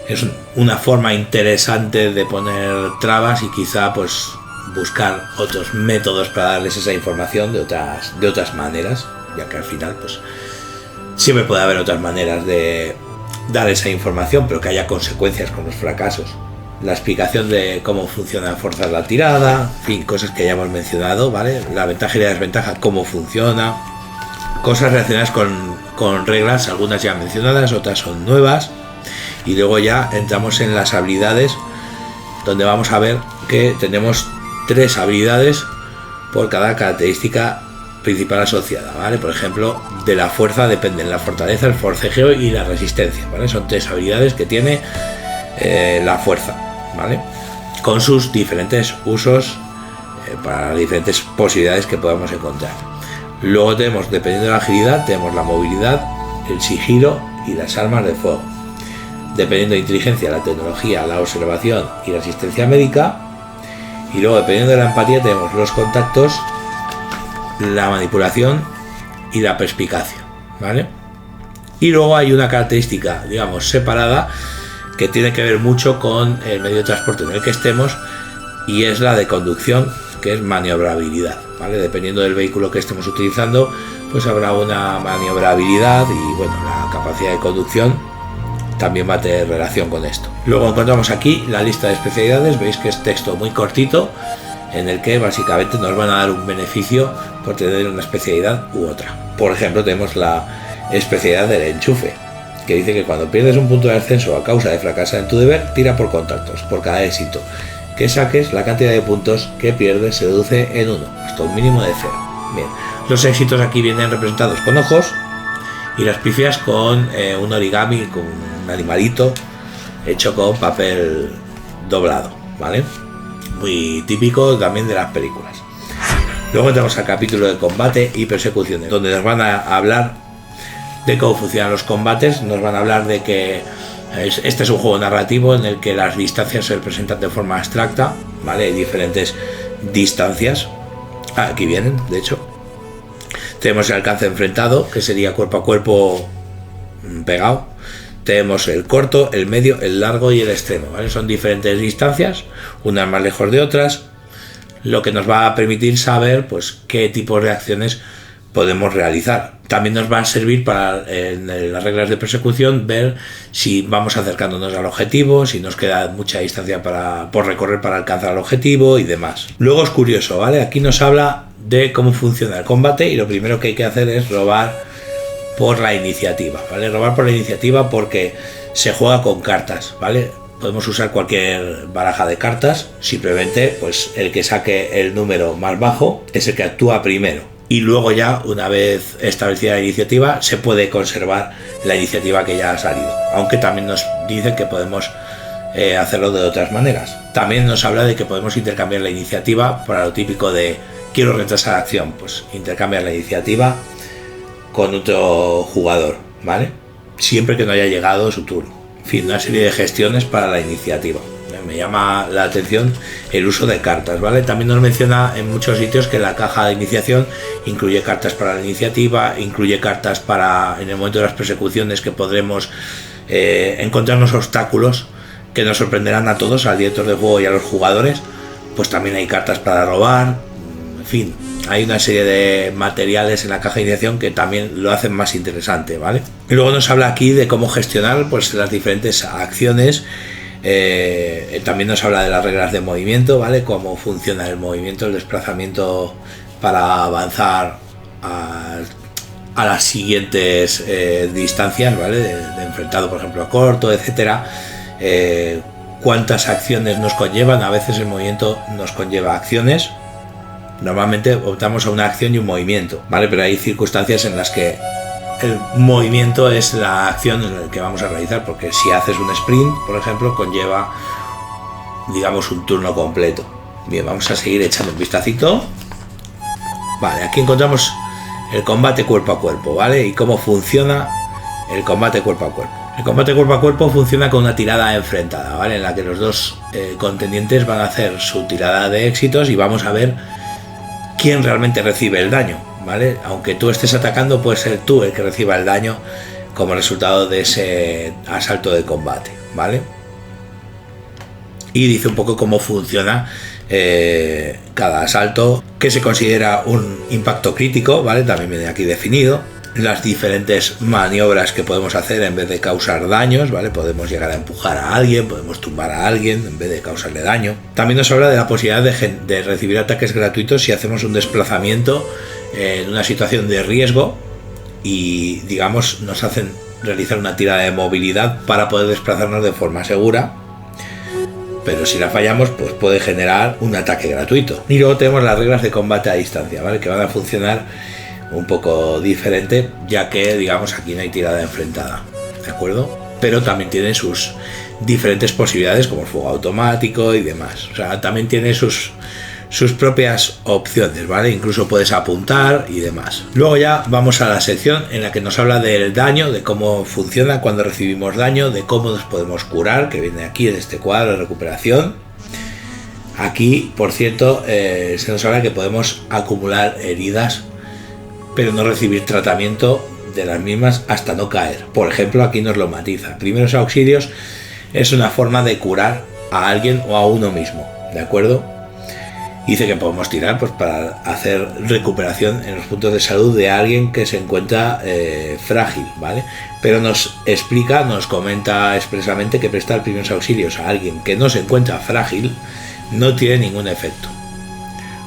es una forma interesante de poner trabas y quizá pues buscar otros métodos para darles esa información de otras maneras, ya que al final pues siempre puede haber otras maneras de dar esa información, pero que haya consecuencias con los fracasos. La explicación de cómo funciona forzar la tirada, en fin, cosas que ya hemos mencionado, ¿vale? La ventaja y la desventaja, cómo funciona, cosas relacionadas con reglas, algunas ya mencionadas, otras son nuevas. Y luego ya entramos en las habilidades, donde vamos a ver que tenemos 3 habilidades por cada característica principal asociada, ¿vale? Por ejemplo, de la fuerza dependen la fortaleza, el forcejeo y la resistencia, ¿vale? Son 3 habilidades que tiene la fuerza, ¿vale? Con sus diferentes usos para las diferentes posibilidades que podamos encontrar. Luego tenemos, dependiendo de la agilidad, tenemos la movilidad, el sigilo y las armas de fuego. Dependiendo de inteligencia, la tecnología, la observación y la asistencia médica. Y luego, dependiendo de la empatía, tenemos los contactos, la manipulación y la perspicacia, ¿vale? Y luego hay una característica, digamos, separada, que tiene que ver mucho con el medio de transporte en el que estemos, y es la de conducción, que es maniobrabilidad, ¿vale? Dependiendo del vehículo que estemos utilizando, pues habrá una maniobrabilidad y, bueno, la capacidad de conducción también va a tener relación con esto. Luego encontramos aquí la lista de especialidades. Veis que es texto muy cortito, en el que básicamente nos van a dar un beneficio por tener una especialidad u otra. Por ejemplo, tenemos la especialidad del enchufe, que dice que cuando pierdes un punto de ascenso a causa de fracasar en tu deber, tira por contactos. Por cada éxito que saques, la cantidad de puntos que pierdes se reduce en 1, hasta un mínimo de 0. Bien, los éxitos aquí vienen representados con ojos y las pifias con un origami, con un animalito hecho con papel doblado, ¿vale? Muy típico también de las películas. Luego entramos al capítulo de combate y persecuciones, donde nos van a hablar de cómo funcionan los combates. Nos van a hablar de que este es un juego narrativo en el que las distancias se representan de forma abstracta, ¿vale? Hay diferentes distancias. Aquí vienen, de hecho. Tenemos el alcance enfrentado, que sería cuerpo a cuerpo pegado. Tenemos el corto, el medio, el largo y el extremo, ¿vale? Son diferentes distancias, unas más lejos de otras, lo que nos va a permitir saber, pues, qué tipos de acciones podemos realizar. También nos va a servir para, en las reglas de persecución, ver si vamos acercándonos al objetivo, si nos queda mucha distancia por recorrer para alcanzar el objetivo y demás. Luego es curioso, ¿vale? Aquí nos habla de cómo funciona el combate y lo primero que hay que hacer es robar por la iniciativa, ¿vale? Robar por la iniciativa porque se juega con cartas, ¿vale? Podemos usar cualquier baraja de cartas, simplemente pues el que saque el número más bajo es el que actúa primero. Y luego ya, una vez establecida la iniciativa, se puede conservar la iniciativa que ya ha salido. Aunque también nos dicen que podemos hacerlo de otras maneras. También nos habla de que podemos intercambiar la iniciativa para lo típico de quiero retrasar la acción. Pues intercambiar la iniciativa con otro jugador, ¿vale? Siempre que no haya llegado su turno. En fin, una serie de gestiones para la iniciativa. Me llama la atención el uso de cartas, ¿vale? También nos menciona en muchos sitios que la caja de iniciación incluye cartas para la iniciativa, incluye cartas para en el momento de las persecuciones, que podremos encontrarnos obstáculos que nos sorprenderán a todos, al director de juego y a los jugadores. Pues también hay cartas para robar, en fin, hay una serie de materiales en la caja de iniciación que también lo hacen más interesante, ¿vale? Y luego nos habla aquí de cómo gestionar, pues, las diferentes acciones. También nos habla de las reglas de movimiento, ¿vale? Cómo funciona el movimiento, el desplazamiento para avanzar a las siguientes distancias, ¿vale? De enfrentado, por ejemplo, a corto, etcétera. Cuántas acciones nos conllevan. A veces el movimiento nos conlleva acciones. Normalmente optamos a una acción y un movimiento, ¿vale? Pero hay circunstancias en las que el movimiento es la acción en la que vamos a realizar, porque si haces un sprint, por ejemplo, conlleva, digamos, un turno completo. Bien, vamos a seguir echando un vistacito. Vale, aquí encontramos el combate cuerpo a cuerpo, ¿vale? Y cómo funciona el combate cuerpo a cuerpo. El combate cuerpo a cuerpo funciona con una tirada enfrentada, ¿vale? En la que los dos contendientes van a hacer su tirada de éxitos y vamos a ver quién realmente recibe el daño, ¿vale? Aunque tú estés atacando, puede ser tú el que reciba el daño como resultado de ese asalto de combate, ¿vale? Y dice un poco cómo funciona cada asalto, que se considera un impacto crítico, ¿vale? También viene aquí definido. Las diferentes maniobras que podemos hacer en vez de causar daños, ¿vale? Podemos llegar a empujar a alguien, podemos tumbar a alguien en vez de causarle daño. También nos habla de la posibilidad de recibir ataques gratuitos si hacemos un desplazamiento en una situación de riesgo y, digamos, nos hacen realizar una tirada de movilidad para poder desplazarnos de forma segura. pero si la fallamos, pues puede generar un ataque gratuito. Y luego tenemos las reglas de combate a distancia, ¿vale? Que van a funcionar un poco diferente, ya que, digamos, aquí no hay tirada enfrentada, ¿de acuerdo? Pero también tiene sus diferentes posibilidades, como el fuego automático y demás. O sea, también tiene sus propias opciones, ¿vale? Incluso puedes apuntar y demás. Luego ya vamos a la sección en la que nos habla del daño, de cómo funciona cuando recibimos daño, de cómo nos podemos curar, que viene aquí en este cuadro de recuperación. Aquí, por cierto, se nos habla que podemos acumular heridas, pero no recibir tratamiento de las mismas hasta no caer. Por ejemplo, aquí nos lo matiza. Primeros auxilios es una forma de curar a alguien o a uno mismo, ¿de acuerdo? Dice que podemos tirar pues para hacer recuperación en los puntos de salud de alguien que se encuentra frágil, ¿vale? Pero nos explica, nos comenta expresamente que prestar primeros auxilios a alguien que no se encuentra frágil no tiene ningún efecto.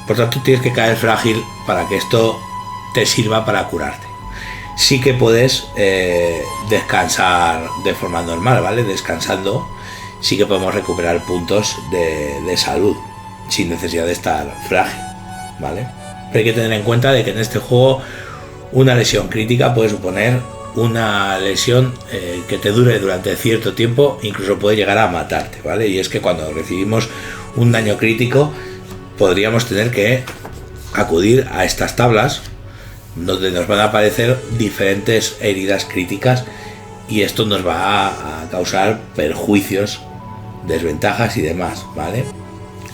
Por tanto, tienes que caer frágil para que esto te sirva para curarte. Sí que puedes descansar de forma normal, ¿vale? Descansando sí que podemos recuperar puntos de salud sin necesidad de estar frágil, ¿vale? Pero hay que tener en cuenta de que en este juego una lesión crítica puede suponer una lesión que te dure durante cierto tiempo, incluso puede llegar a matarte, ¿vale? Y es que cuando recibimos un daño crítico podríamos tener que acudir a estas tablas donde nos van a aparecer diferentes heridas críticas y esto nos va a causar perjuicios, desventajas y demás, ¿vale?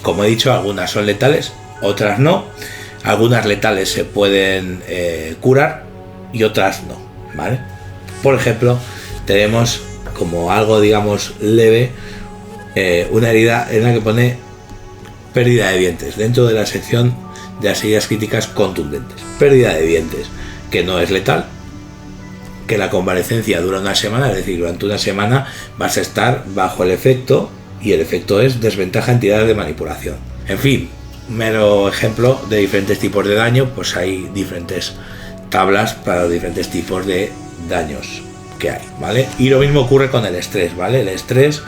Como he dicho, algunas son letales, otras no. Algunas letales se pueden curar y otras no, ¿vale? Por ejemplo, tenemos como algo, digamos, leve, una herida en la que pone pérdida de dientes dentro de la sección de las heridas críticas contundentes. Pérdida de dientes, que no es letal, que la convalecencia dura una semana, es decir, durante una semana vas a estar bajo el efecto, y el efecto es desventaja en tiradas de manipulación. En fin, mero ejemplo de diferentes tipos de daño, pues hay diferentes tablas para los diferentes tipos de daños que hay, ¿vale? Y lo mismo ocurre con el estrés, ¿vale? El estrés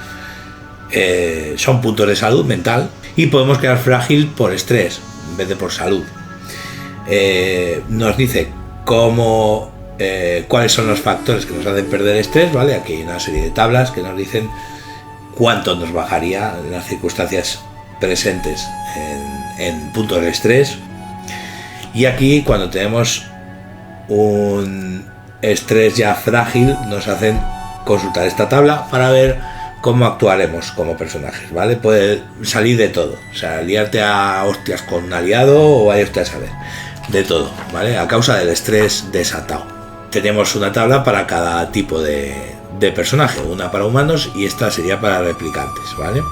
son puntos de salud mental y podemos quedar frágil por estrés en vez de por salud. Nos dice cómo, cuáles son los factores que nos hacen perder estrés, ¿vale? Aquí hay una serie de tablas que nos dicen cuánto nos bajaría en las circunstancias presentes en puntos de estrés. Y aquí, cuando tenemos un estrés ya frágil, nos hacen consultar esta tabla para ver cómo actuaremos como personajes, ¿vale? Puede salir de todo, o sea, liarte a hostias con un aliado o vaya usted a saber, de todo, ¿vale? A causa del estrés desatado. Tenemos una tabla para cada tipo de personaje, una para humanos y esta sería para replicantes, ¿vale?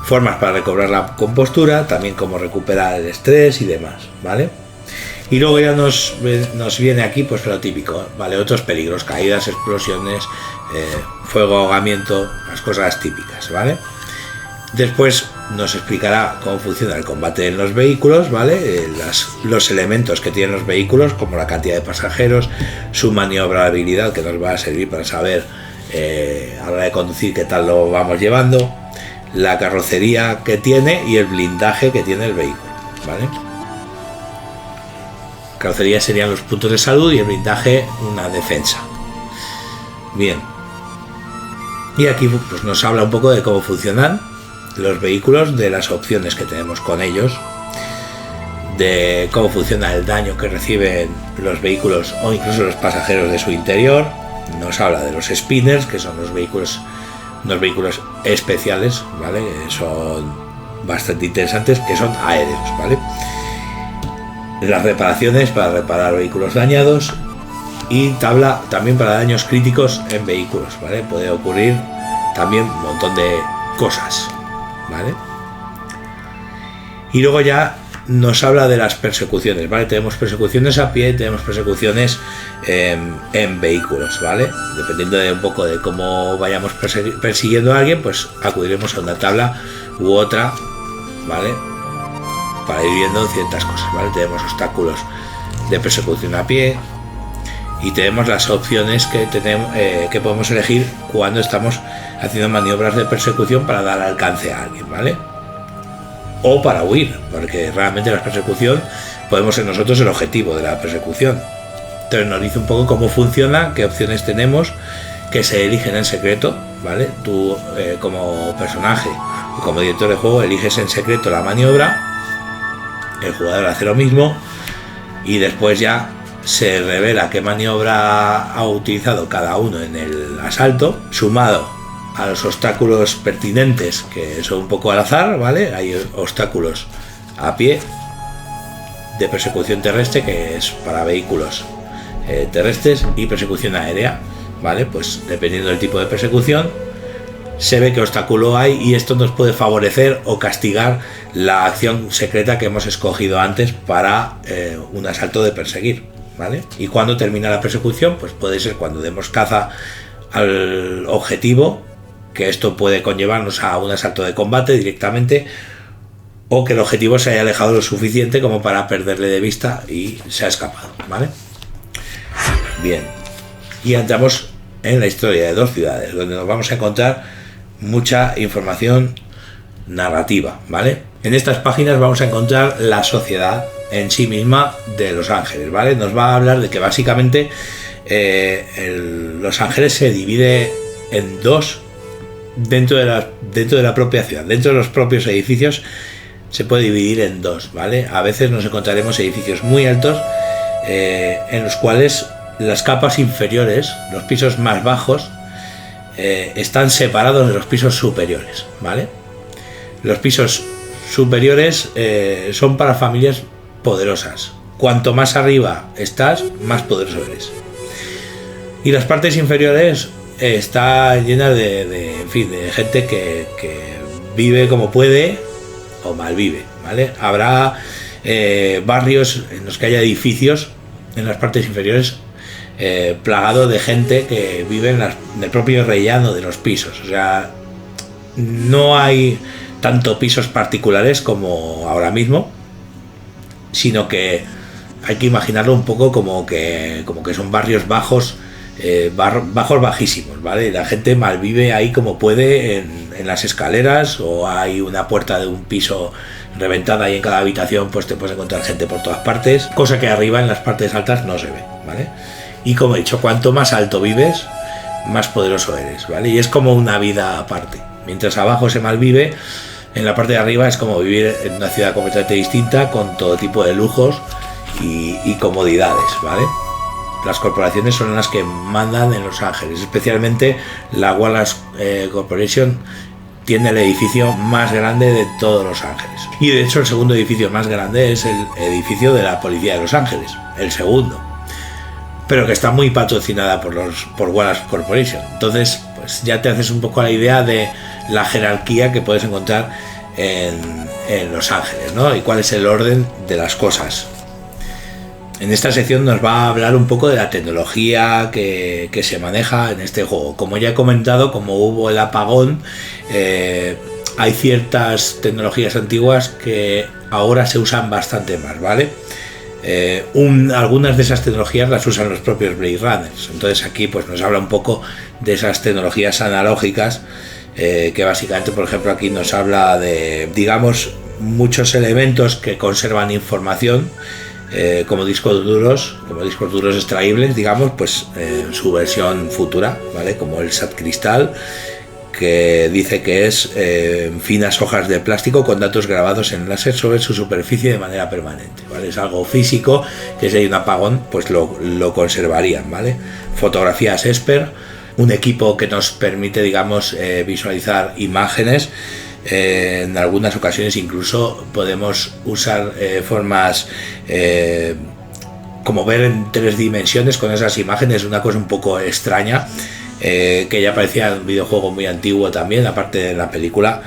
Formas para recobrar la compostura, también cómo recuperar el estrés y demás, ¿vale? Y luego ya nos viene aquí pues lo típico, ¿vale? Otros peligros, caídas, explosiones, fuego, ahogamiento, las cosas típicas, ¿vale? Después nos explicará cómo funciona el combate en los vehículos, ¿vale? Los elementos que tienen los vehículos, como la cantidad de pasajeros, su maniobrabilidad, que nos va a servir para saber a la hora de conducir qué tal lo vamos llevando, la carrocería que tiene y el blindaje que tiene el vehículo, ¿vale? Carrocería serían los puntos de salud y el blindaje una defensa. Bien. Y aquí pues, nos habla un poco de cómo funcionan los vehículos, de las opciones que tenemos con ellos, de cómo funciona el daño que reciben los vehículos o incluso los pasajeros de su interior. Nos habla de los spinners, que son unos vehículos especiales, ¿vale? Son bastante interesantes, que son aéreos, ¿vale? Las reparaciones para reparar vehículos dañados y tabla también para daños críticos en vehículos, ¿vale? Puede ocurrir también un montón de cosas, ¿vale? Y luego ya nos habla de las persecuciones, ¿vale? Tenemos persecuciones a pie, tenemos persecuciones en vehículos, ¿vale? Dependiendo de un poco de cómo vayamos persiguiendo a alguien, pues acudiremos a una tabla u otra, ¿vale? Para ir viendo ciertas cosas, ¿vale? Tenemos obstáculos de persecución a pie, y tenemos las opciones que podemos elegir cuando estamos haciendo maniobras de persecución para dar alcance a alguien, ¿vale? O para huir, porque realmente la persecución podemos ser nosotros el objetivo de la persecución. Entonces nos dice un poco cómo funciona, qué opciones tenemos, que se eligen en secreto, ¿vale? Tú como personaje o como director de juego eliges en secreto la maniobra, el jugador hace lo mismo y después ya se revela qué maniobra ha utilizado cada uno en el asalto, sumado a los obstáculos pertinentes, que son un poco al azar, ¿vale? Hay obstáculos a pie de persecución terrestre, que es para vehículos terrestres, y persecución aérea, ¿vale? Pues dependiendo del tipo de persecución se ve qué obstáculo hay y esto nos puede favorecer o castigar la acción secreta que hemos escogido antes para un asalto de perseguir, ¿vale? Y cuando termina la persecución, pues puede ser cuando demos caza al objetivo, que esto puede conllevarnos a un asalto de combate directamente, o que el objetivo se haya alejado lo suficiente como para perderle de vista y se ha escapado, ¿vale? Bien, y entramos en la historia de dos ciudades, donde nos vamos a encontrar mucha información narrativa, ¿vale? En estas páginas vamos a encontrar la sociedad en sí misma de Los Ángeles, ¿vale? Nos va a hablar de que básicamente Los Ángeles se divide en dos dentro de la propia ciudad, dentro de los propios edificios se puede dividir en dos, ¿vale? A veces nos encontraremos edificios muy altos en los cuales las capas inferiores, los pisos más bajos, están separados de los pisos superiores, ¿vale? Los pisos superiores son para familias poderosas. Cuanto más arriba estás, más poderoso eres. Y las partes inferiores está llena de gente que vive como puede o malvive, ¿vale? Habrá barrios en los que haya edificios en las partes inferiores plagado de gente que vive en el propio rellano de los pisos. O sea, no hay tanto pisos particulares como ahora mismo, sino que hay que imaginarlo un poco como que son barrios bajos, bajos bajísimos, ¿vale? Y la gente malvive ahí como puede en las escaleras, o hay una puerta de un piso reventada y en cada habitación pues te puedes encontrar gente por todas partes, cosa que arriba en las partes altas no se ve, ¿vale? Y como he dicho, cuanto más alto vives, más poderoso eres, ¿vale? Y es como una vida aparte. Mientras abajo se malvive, en la parte de arriba es como vivir en una ciudad completamente distinta, con todo tipo de lujos y comodidades, ¿vale? Las corporaciones son las que mandan en Los Ángeles, especialmente la Wallace Corporation tiene el edificio más grande de todos Los Ángeles. Y de hecho el segundo edificio más grande es el edificio de la Policía de Los Ángeles, el segundo, pero que está muy patrocinada por Wallace Corporation. Entonces, pues ya te haces un poco la idea de la jerarquía que puedes encontrar en Los Ángeles, ¿no? Y cuál es el orden de las cosas. En esta sección nos va a hablar un poco de la tecnología que se maneja en este juego. Como ya he comentado, como hubo el apagón, hay ciertas tecnologías antiguas que ahora se usan bastante más, ¿vale? Algunas de esas tecnologías las usan los propios Blade Runners. Entonces aquí pues nos habla un poco de esas tecnologías analógicas, que básicamente, por ejemplo, aquí nos habla de, digamos, muchos elementos que conservan información, como discos duros extraíbles, digamos, pues su versión futura, ¿vale? Como el SAT cristal, que dice que es finas hojas de plástico con datos grabados en láser sobre su superficie de manera permanente, ¿vale? Es algo físico que si hay un apagón pues lo conservarían, ¿vale? Fotografías Esper, un equipo que nos permite, digamos, visualizar imágenes. En algunas ocasiones incluso podemos usar formas como ver en 3 dimensiones con esas imágenes, una cosa un poco extraña, que ya parecía un videojuego muy antiguo también, aparte de la película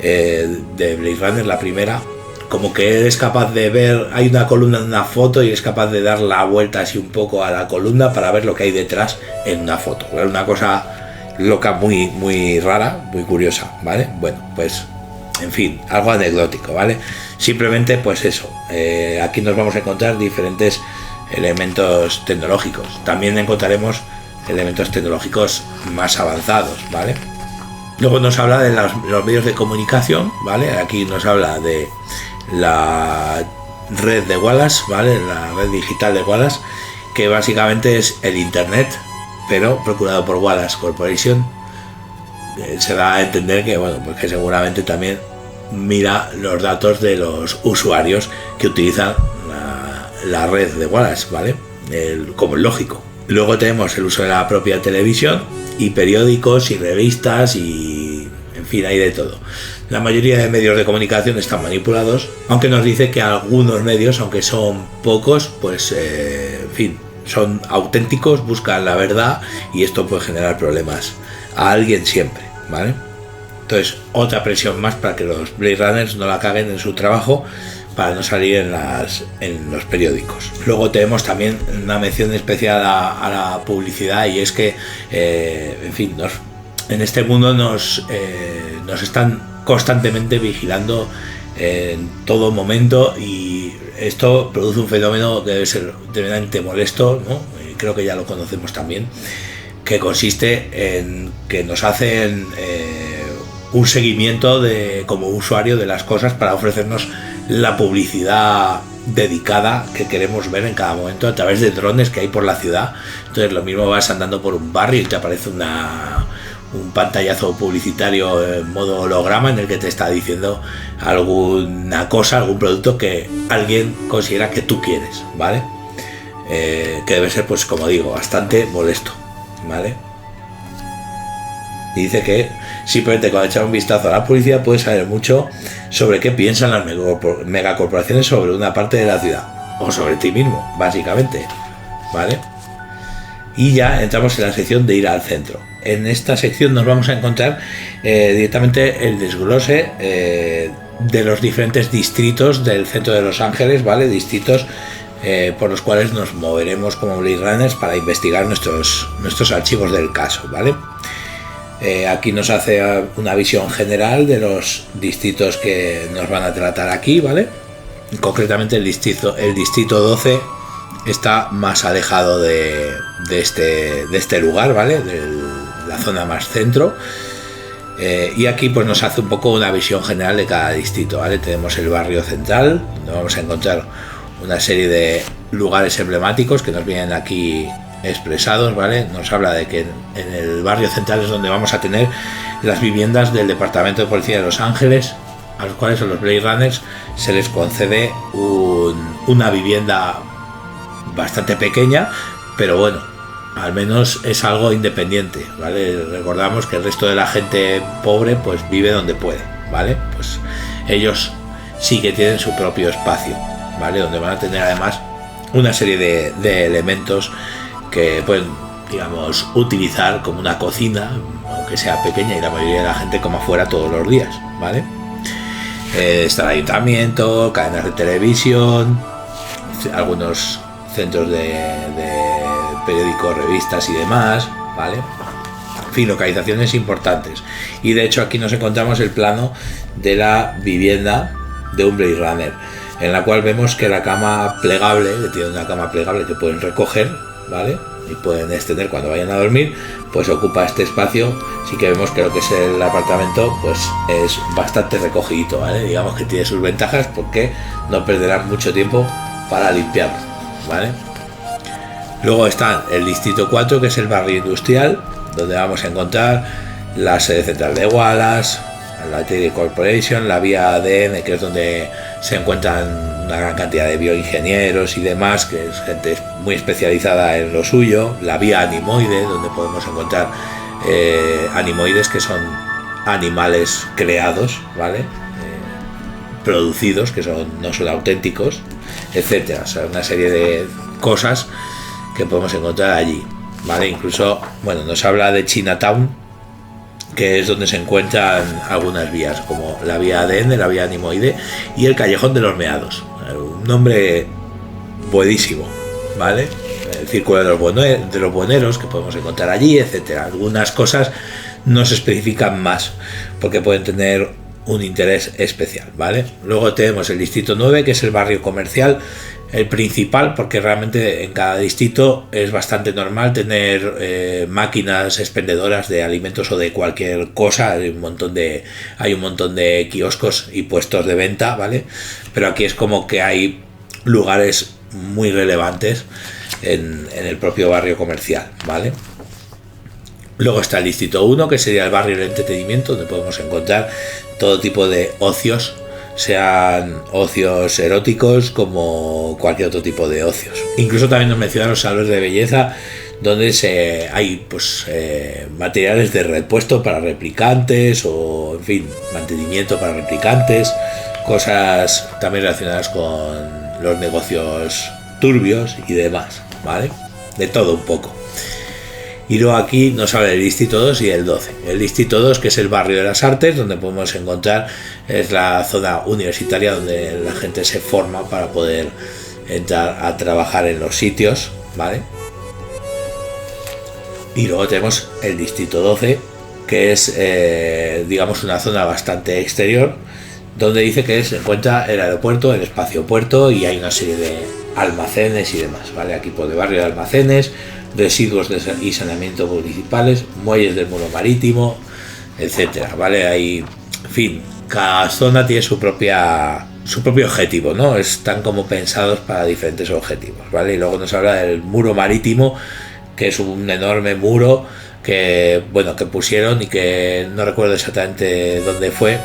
de Blade Runner, la primera, como que eres capaz de ver, hay una columna en una foto y es capaz de dar la vuelta así un poco a la columna para ver lo que hay detrás en una foto. Era una cosa loca, muy, muy rara, muy curiosa, ¿vale? Bueno, pues, en fin, algo anecdótico, ¿vale? Simplemente, pues eso, aquí nos vamos a encontrar diferentes elementos tecnológicos. También encontraremos elementos tecnológicos más avanzados, ¿vale? Luego nos habla de los medios de comunicación, ¿vale? Aquí nos habla de la red de Wallace, ¿vale? La red digital de Wallace, que básicamente es el Internet, pero procurado por Wallace Corporation. Se da a entender que, bueno, pues que seguramente también mira los datos de los usuarios que utilizan la red de Wallace, ¿vale? Como es lógico. Luego tenemos el uso de la propia televisión y periódicos y revistas y, en fin, hay de todo. La mayoría de medios de comunicación están manipulados, aunque nos dice que algunos medios, aunque son pocos, pues, en fin, son auténticos, buscan la verdad y esto puede generar problemas a alguien siempre, ¿vale? Entonces, otra presión más para que los Blade Runners no la caguen en su trabajo, para no salir en los periódicos. Luego tenemos también una mención especial a la publicidad, y es que, en fin, en este mundo nos están constantemente vigilando en todo momento, y esto produce un fenómeno que debe ser tremendamente molesto, ¿no? Creo que ya lo conocemos también, que consiste en que nos hacen un seguimiento como usuario de las cosas para ofrecernos la publicidad dedicada que queremos ver en cada momento a través de drones que hay por la ciudad. Entonces lo mismo, vas andando por un barrio y te aparece un pantallazo publicitario en modo holograma en el que te está diciendo alguna cosa, algún producto que alguien considera que tú quieres, ¿vale? Que debe ser, pues como digo, bastante molesto, ¿vale? Y dice que simplemente con echar un vistazo a la publicidad puedes saber mucho sobre qué piensan las megacorporaciones sobre una parte de la ciudad, o sobre ti mismo, básicamente, ¿vale? Y ya entramos en la sección de ir al centro. En esta sección nos vamos a encontrar directamente el desglose de los diferentes distritos del centro de Los Ángeles, ¿vale? Distritos por los cuales nos moveremos como Blade Runners para investigar nuestros archivos del caso, ¿vale? Aquí nos hace una visión general de los distritos que nos van a tratar aquí, ¿vale? Concretamente el distrito 12 está más alejado de este lugar, ¿vale? De la zona más centro. Y aquí pues nos hace un poco una visión general de cada distrito, ¿vale? Tenemos el barrio central, donde vamos a encontrar una serie de lugares emblemáticos que nos vienen aquí expresados, ¿vale? Nos habla de que en el barrio central es donde vamos a tener las viviendas del Departamento de Policía de Los Ángeles, a los cuales a los Blade Runners se les concede una vivienda bastante pequeña, pero bueno, al menos es algo independiente, ¿vale? Recordamos que el resto de la gente pobre pues vive donde puede, ¿vale? Pues ellos sí que tienen su propio espacio, ¿vale? Donde van a tener además una serie de elementos que pueden, digamos, utilizar como una cocina, aunque sea pequeña, y la mayoría de la gente coma fuera todos los días, ¿vale? Está el ayuntamiento, cadenas de televisión, algunos centros de periódicos, revistas y demás, ¿vale? En fin, localizaciones importantes. Y de hecho aquí nos encontramos el plano de la vivienda de un Blade Runner, en la cual vemos que la cama plegable, que tiene una cama plegable que pueden recoger, ¿vale? Y pueden extender cuando vayan a dormir, pues ocupa este espacio. Sí que vemos que lo que es el apartamento pues es bastante recogidito, ¿vale? Digamos que tiene sus ventajas porque no perderán mucho tiempo para limpiarlo, ¿vale? Luego está el distrito 4, que es el barrio industrial, donde vamos a encontrar la sede central de Wallace, la TD Corporation, la vía ADN, que es donde se encuentran una gran cantidad de bioingenieros y demás, que es gente muy especializada en lo suyo, la vía animoide, donde podemos encontrar animoides, que son animales creados, ¿vale? Producidos, que no son auténticos, etcétera. O sea, una serie de cosas que podemos encontrar allí, ¿vale? Incluso, bueno, nos habla de Chinatown, que es donde se encuentran algunas vías, como la vía ADN, la vía animoide y el callejón de los meados. Un nombre buenísimo, ¿vale? El círculo de los buhoneros que podemos encontrar allí, etcétera. Algunas cosas no se especifican más porque pueden tener un interés especial, ¿vale? Luego tenemos el distrito 9, que es el barrio comercial, el principal, porque realmente en cada distrito es bastante normal tener máquinas expendedoras de alimentos o de cualquier cosa. Hay un montón de kioscos y puestos de venta, ¿vale? Pero aquí es como que hay lugares muy relevantes en el propio barrio comercial, ¿vale? Luego está el distrito 1, que sería el barrio del entretenimiento, donde podemos encontrar todo tipo de ocios, sean ocios eróticos como cualquier otro tipo de ocios. Incluso también nos mencionan los salones de belleza, donde hay materiales de repuesto para replicantes, o en fin, mantenimiento para replicantes, cosas también relacionadas con los negocios turbios y demás, ¿vale? De todo un poco. Y luego aquí nos habla del distrito 2 y el 12. El distrito 2, que es el barrio de las artes, donde podemos encontrar, es la zona universitaria donde la gente se forma para poder entrar a trabajar en los sitios, ¿vale? Y luego tenemos el distrito 12, que es, digamos, una zona bastante exterior, donde dice que se encuentra el aeropuerto, el espacio puerto, y hay una serie de almacenes y demás, ¿vale? Aquí pone barrio de almacenes, residuos y saneamiento municipales, muelles del muro marítimo, etcétera, ¿vale? Hay, en fin, cada zona tiene su propio objetivo, ¿no? Están como pensados para diferentes objetivos, ¿vale? Y luego nos habla del muro marítimo, que es un enorme muro que pusieron y que no recuerdo exactamente dónde fue.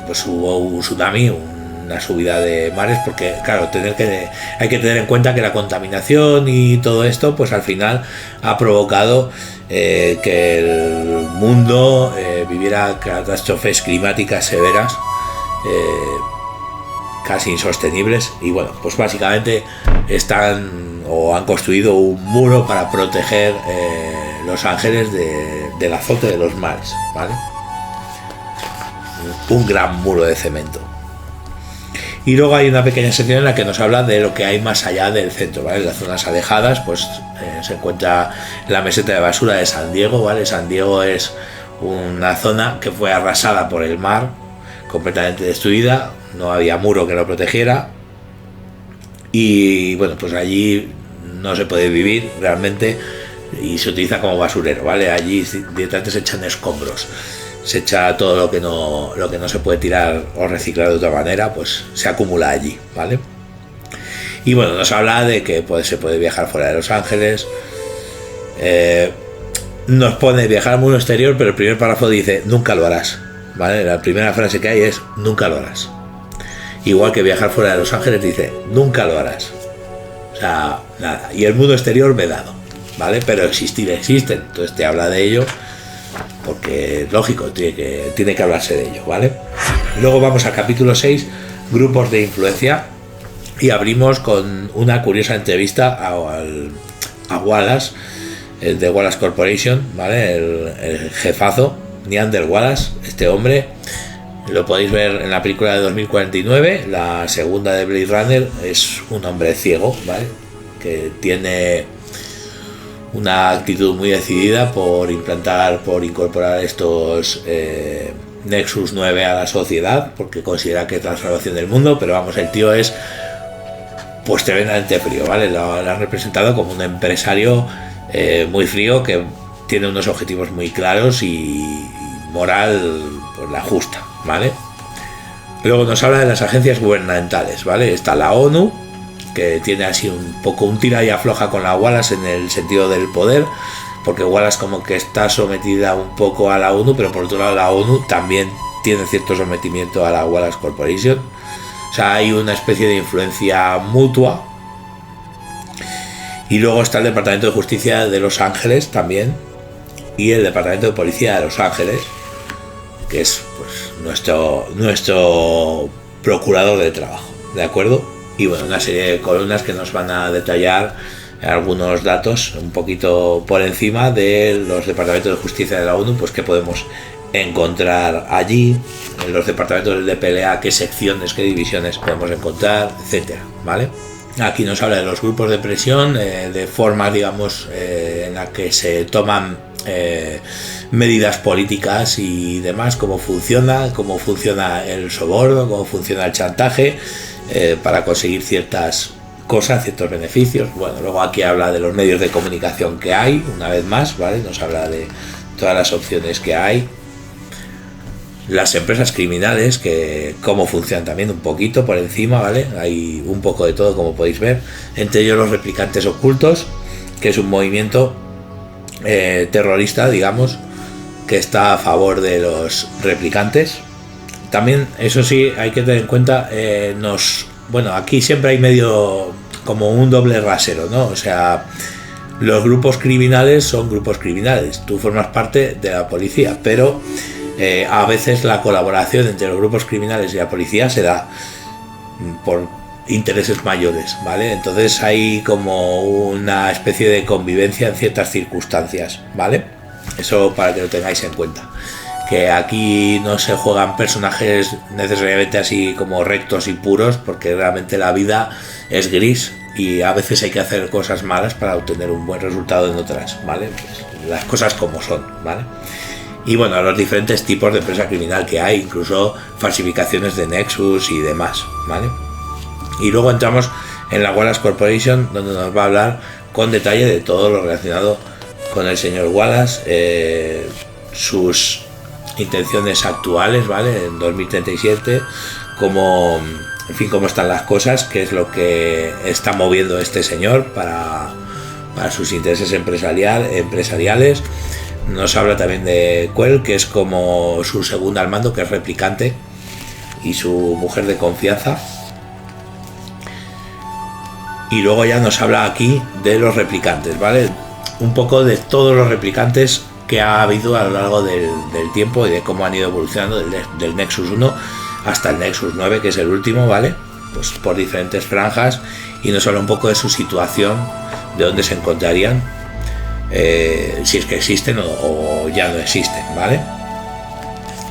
Pues hubo un tsunami, una subida de mares, porque claro, hay que tener en cuenta que la contaminación y todo esto pues al final ha provocado que el mundo viviera catástrofes climáticas severas, casi insostenibles, y bueno, pues básicamente han construido un muro para proteger Los Ángeles del azote de los mares, ¿vale? Un gran muro de cemento. Y luego hay una pequeña sección en la que nos habla de lo que hay más allá del centro, ¿vale? En las zonas alejadas pues se encuentra la meseta de basura de San Diego, ¿vale? San Diego es una zona que fue arrasada por el mar, completamente destruida, no había muro que lo protegiera, y bueno, pues allí no se puede vivir realmente y se utiliza como basurero, ¿vale? Allí directamente se echan escombros, se echa todo lo que no se puede tirar o reciclar de otra manera, pues se acumula allí, ¿vale? Y bueno, nos habla de que se puede viajar fuera de Los Ángeles, nos pone viajar al mundo exterior, pero el primer párrafo dice nunca lo harás, ¿vale? La primera frase que hay es nunca lo harás. Igual que viajar fuera de Los Ángeles dice nunca lo harás, o sea, nada. Y el mundo exterior vedado, ¿vale? Pero existir existen, entonces te habla de ello porque es lógico, tiene que hablarse de ello, ¿vale? Luego vamos al capítulo 6, grupos de influencia, y abrimos con una curiosa entrevista a Wallace, el de Wallace Corporation, ¿vale? El jefazo, Neander Wallace. Este hombre lo podéis ver en la película de 2049, la segunda de Blade Runner. Es un hombre ciego, ¿vale? Que tiene una actitud muy decidida por incorporar estos Nexus 9 a la sociedad, porque considera que es la salvación del mundo, pero vamos, el tío es pues tremendamente frío, ¿vale? Lo han representado como un empresario muy frío, que tiene unos objetivos muy claros y moral pues la justa, ¿vale? Luego nos habla de las agencias gubernamentales, ¿vale? Está la ONU, que tiene así un poco un tira y afloja con la Wallace en el sentido del poder, porque Wallace como que está sometida un poco a la ONU, pero por otro lado la ONU también tiene cierto sometimiento a la Wallace Corporation. O sea, hay una especie de influencia mutua. Y luego está el Departamento de Justicia de Los Ángeles también, y el Departamento de Policía de Los Ángeles, que es pues nuestro procurador de trabajo, ¿de acuerdo? Y bueno, una serie de columnas que nos van a detallar algunos datos un poquito por encima de los departamentos de justicia de la ONU, pues qué podemos encontrar allí, en los departamentos de PLA, qué secciones, qué divisiones podemos encontrar, etcétera, ¿vale? Aquí nos habla de los grupos de presión, de formas, digamos, en la que se toman medidas políticas y demás, cómo funciona el soborno, cómo funciona el chantaje, para conseguir ciertas cosas, ciertos beneficios. Bueno, luego aquí habla de los medios de comunicación que hay, una vez más, ¿vale? Nos habla de todas las opciones que hay. Las empresas criminales, que cómo funcionan también un poquito por encima, ¿vale? Hay un poco de todo, como podéis ver. Entre ellos los replicantes ocultos, que es un movimiento terrorista, digamos, que está a favor de los replicantes. También, eso sí, hay que tener en cuenta, bueno, aquí siempre hay medio como un doble rasero, ¿no? O sea, los grupos criminales son grupos criminales, tú formas parte de la policía, pero a veces la colaboración entre los grupos criminales y la policía se da por intereses mayores, ¿vale? Entonces hay como una especie de convivencia en ciertas circunstancias, ¿vale? Eso para que lo tengáis en cuenta. Que aquí no se juegan personajes necesariamente así como rectos y puros, porque realmente la vida es gris y a veces hay que hacer cosas malas para obtener un buen resultado en otras, ¿vale? Pues las cosas como son, ¿vale? Y bueno, los diferentes tipos de empresa criminal que hay, incluso falsificaciones de Nexus y demás, ¿vale? Y luego entramos en la Wallace Corporation, donde nos va a hablar con detalle de todo lo relacionado con el señor Wallace, sus intenciones actuales, ¿vale? En 2037, cómo, en fin, cómo están las cosas, qué es lo que está moviendo este señor para sus intereses empresariales. Nos habla también de Quell, que es como su segunda al mando, que es replicante, y su mujer de confianza. Y luego ya nos habla aquí de los replicantes, ¿vale? Un poco de todos los replicantes que ha habido a lo largo del tiempo y de cómo han ido evolucionando del Nexus 1 hasta el Nexus 9, que es el último, ¿vale? Pues por diferentes franjas, y nos habla un poco de su situación, de dónde se encontrarían, si es que existen o ya no existen, ¿vale?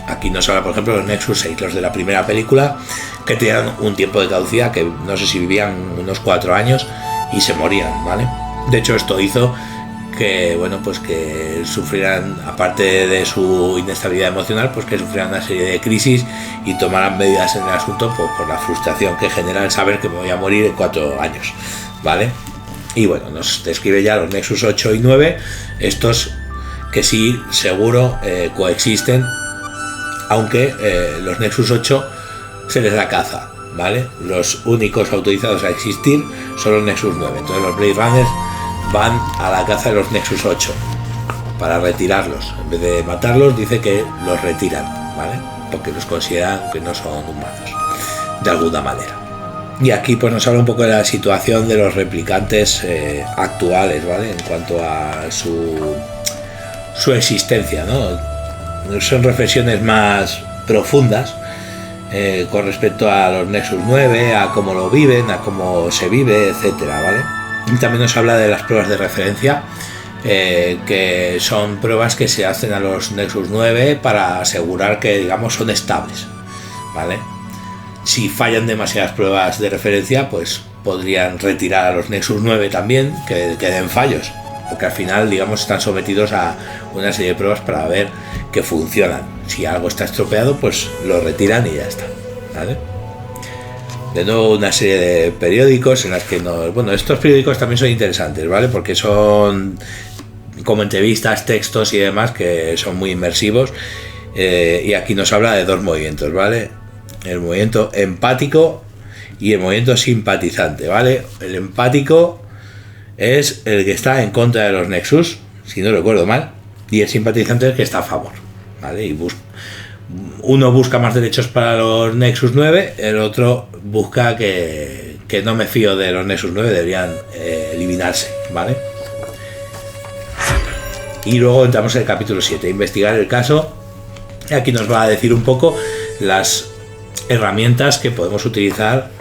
Aquí nos habla, por ejemplo, de los Nexus 6, los de la primera película, que tenían un tiempo de caducidad, que no sé si vivían unos 4 años y se morían, ¿vale? De hecho, esto hizo que, bueno, pues que sufrieran, aparte de su inestabilidad emocional, pues que sufrieran una serie de crisis y tomaran medidas en el asunto, pues, por la frustración que genera el saber que me voy a morir en 4 años, ¿vale? Y bueno, nos describe ya los Nexus 8 y 9, estos que sí, seguro, coexisten, aunque los Nexus 8 se les da caza, ¿vale? Los únicos autorizados a existir son los Nexus 9, entonces los Blade Runners van a la caza de los Nexus 8 para retirarlos. En vez de matarlos, dice que los retiran, ¿vale? Porque los consideran que no son humanos, de alguna manera. Y aquí pues nos habla un poco de la situación de los replicantes actuales, ¿vale? En cuanto a su existencia, ¿no? Son reflexiones más profundas con respecto a los Nexus 9, a cómo lo viven, a cómo se vive, etcétera, ¿vale? Y también nos habla de las pruebas de referencia, que son pruebas que se hacen a los Nexus 9 para asegurar que, digamos, son estables, ¿vale? Si fallan demasiadas pruebas de referencia, pues podrían retirar a los Nexus 9 también, que den fallos, porque al final, digamos, están sometidos a una serie de pruebas para ver que funcionan. Si algo está estropeado, pues lo retiran y ya está, ¿vale? De nuevo, una serie de periódicos en las que bueno, estos periódicos también son interesantes, ¿vale? Porque son como entrevistas, textos y demás que son muy inmersivos, y aquí nos habla de 2 movimientos, ¿vale? El movimiento empático y el movimiento simpatizante, ¿vale? El empático es el que está en contra de los Nexus, si no recuerdo mal, y el simpatizante es el que está a favor, ¿vale? Y uno busca más derechos para los Nexus 9, el otro busca que no me fío de los Nexus 9, deberían eliminarse, ¿vale? Y luego entramos en el capítulo 7, investigar el caso. Aquí nos va a decir un poco las herramientas que podemos utilizar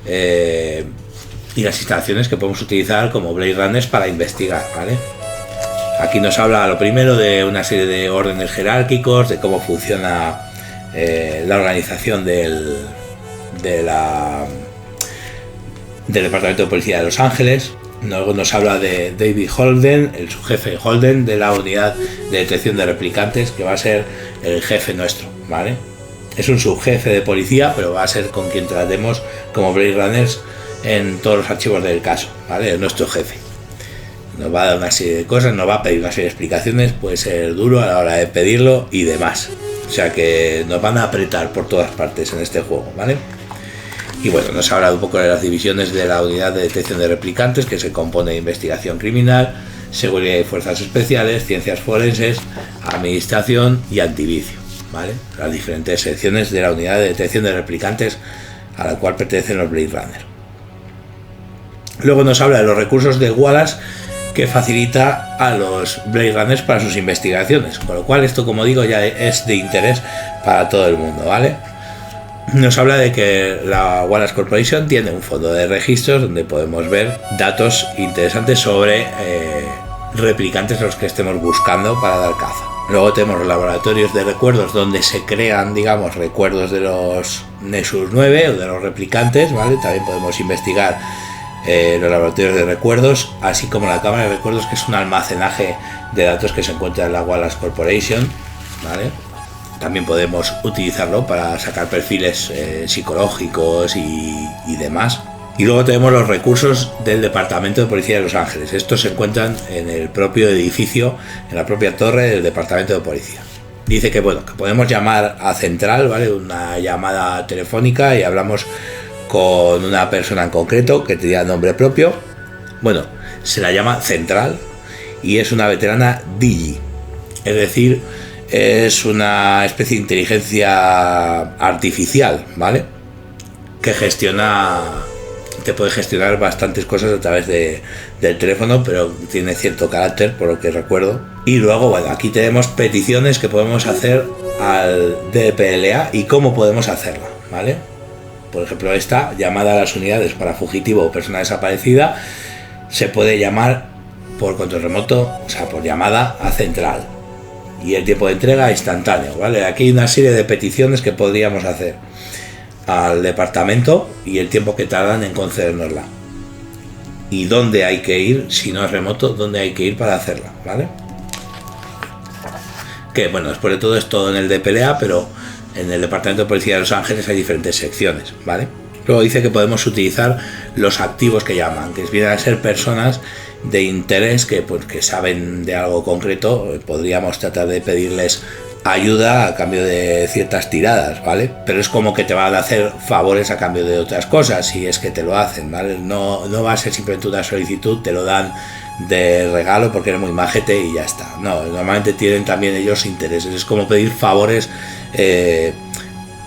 y las instalaciones que podemos utilizar como Blade Runners para investigar, ¿vale? Aquí nos habla lo primero de una serie de órdenes jerárquicos, de cómo funciona la organización del Departamento de Policía de Los Ángeles. Luego nos habla de David Holden, el subjefe Holden de la unidad de detección de replicantes, que va a ser el jefe nuestro, ¿vale? es un subjefe de policía, pero va a ser con quien tratemos como Blade Runners en todos los archivos del caso, ¿vale? Es nuestro jefe. Nos va a dar una serie de cosas, nos va a pedir una serie de explicaciones, puede ser duro a la hora de pedirlo y demás. O sea que nos van a apretar por todas partes en este juego, ¿vale? Y bueno, nos ha hablado un poco de las divisiones de la unidad de detección de replicantes, que se compone de investigación criminal, seguridad y fuerzas especiales, ciencias forenses, administración y antivicio, ¿vale? Las diferentes secciones de la unidad de detección de replicantes a la cual pertenecen los Blade Runner. Luego nos habla de los recursos de Wallace que facilita a los Blade Runners para sus investigaciones, con lo cual esto, como digo, ya es de interés para todo el mundo, ¿vale? Nos habla de que la Wallace Corporation tiene un fondo de registros donde podemos ver datos interesantes sobre replicantes a los que estemos buscando para dar caza. Luego tenemos los laboratorios de recuerdos donde se crean, digamos, recuerdos de los Nexus 9 o de los replicantes, ¿vale? También podemos investigar los laboratorios de recuerdos, así como la cámara de recuerdos, que es un almacenaje de datos que se encuentra en la Wallace Corporation, ¿vale? También podemos utilizarlo para sacar perfiles psicológicos y demás. Y luego tenemos los recursos del Departamento de Policía de Los Ángeles. Estos se encuentran en el propio edificio, en la propia torre del Departamento de Policía. Dice que bueno, que podemos llamar a Central, ¿vale? Una llamada telefónica y hablamos con una persona en concreto que tenía nombre propio. Bueno, se la llama Central y es una veterana Digi, es decir, es una especie de inteligencia artificial, ¿vale? Que te puede gestionar bastantes cosas a través del teléfono, pero tiene cierto carácter, por lo que recuerdo. Y luego, bueno, aquí tenemos peticiones que podemos hacer al DPLA y cómo podemos hacerla, ¿vale? Por ejemplo, esta llamada a las unidades para fugitivo o persona desaparecida se puede llamar por control remoto, o sea, por llamada a Central. Y el tiempo de entrega instantáneo, ¿vale? Aquí hay una serie de peticiones que podríamos hacer al departamento y el tiempo que tardan en concedernosla. Y dónde hay que ir, si no es remoto, dónde hay que ir para hacerla, ¿vale? Que bueno, después de todo es todo en el DPLA, pero en el Departamento de Policía de Los Ángeles hay diferentes secciones, ¿vale? Luego dice que podemos utilizar los activos que llaman, que vienen a ser personas de interés que saben de algo concreto. Podríamos tratar de pedirles ayuda a cambio de ciertas tiradas, ¿vale? Pero es como que te van a hacer favores a cambio de otras cosas, si es que te lo hacen, ¿vale? No va a ser simplemente una solicitud, te lo dan de regalo porque eres muy majete y ya está. No, normalmente tienen también ellos intereses, es como pedir favores,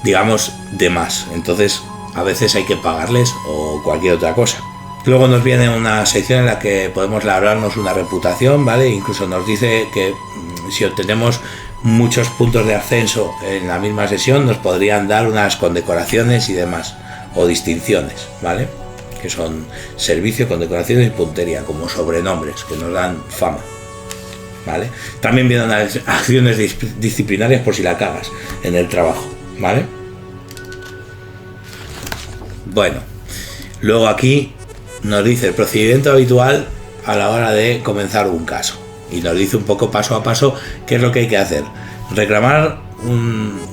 digamos, de más. Entonces, a veces hay que pagarles o cualquier otra cosa. Luego nos viene una sección en la que podemos labrarnos una reputación, ¿vale? Incluso nos dice que si obtenemos muchos puntos de ascenso en la misma sesión, nos podrían dar unas condecoraciones y demás, o distinciones, ¿vale? Que son servicio, condecoraciones y puntería, como sobrenombres que nos dan fama, ¿vale? También vienen unas acciones disciplinarias por si la cagas en el trabajo, ¿vale? Bueno, luego aquí nos dice el procedimiento habitual a la hora de comenzar un caso y nos dice un poco paso a paso qué es lo que hay que hacer. Reclamar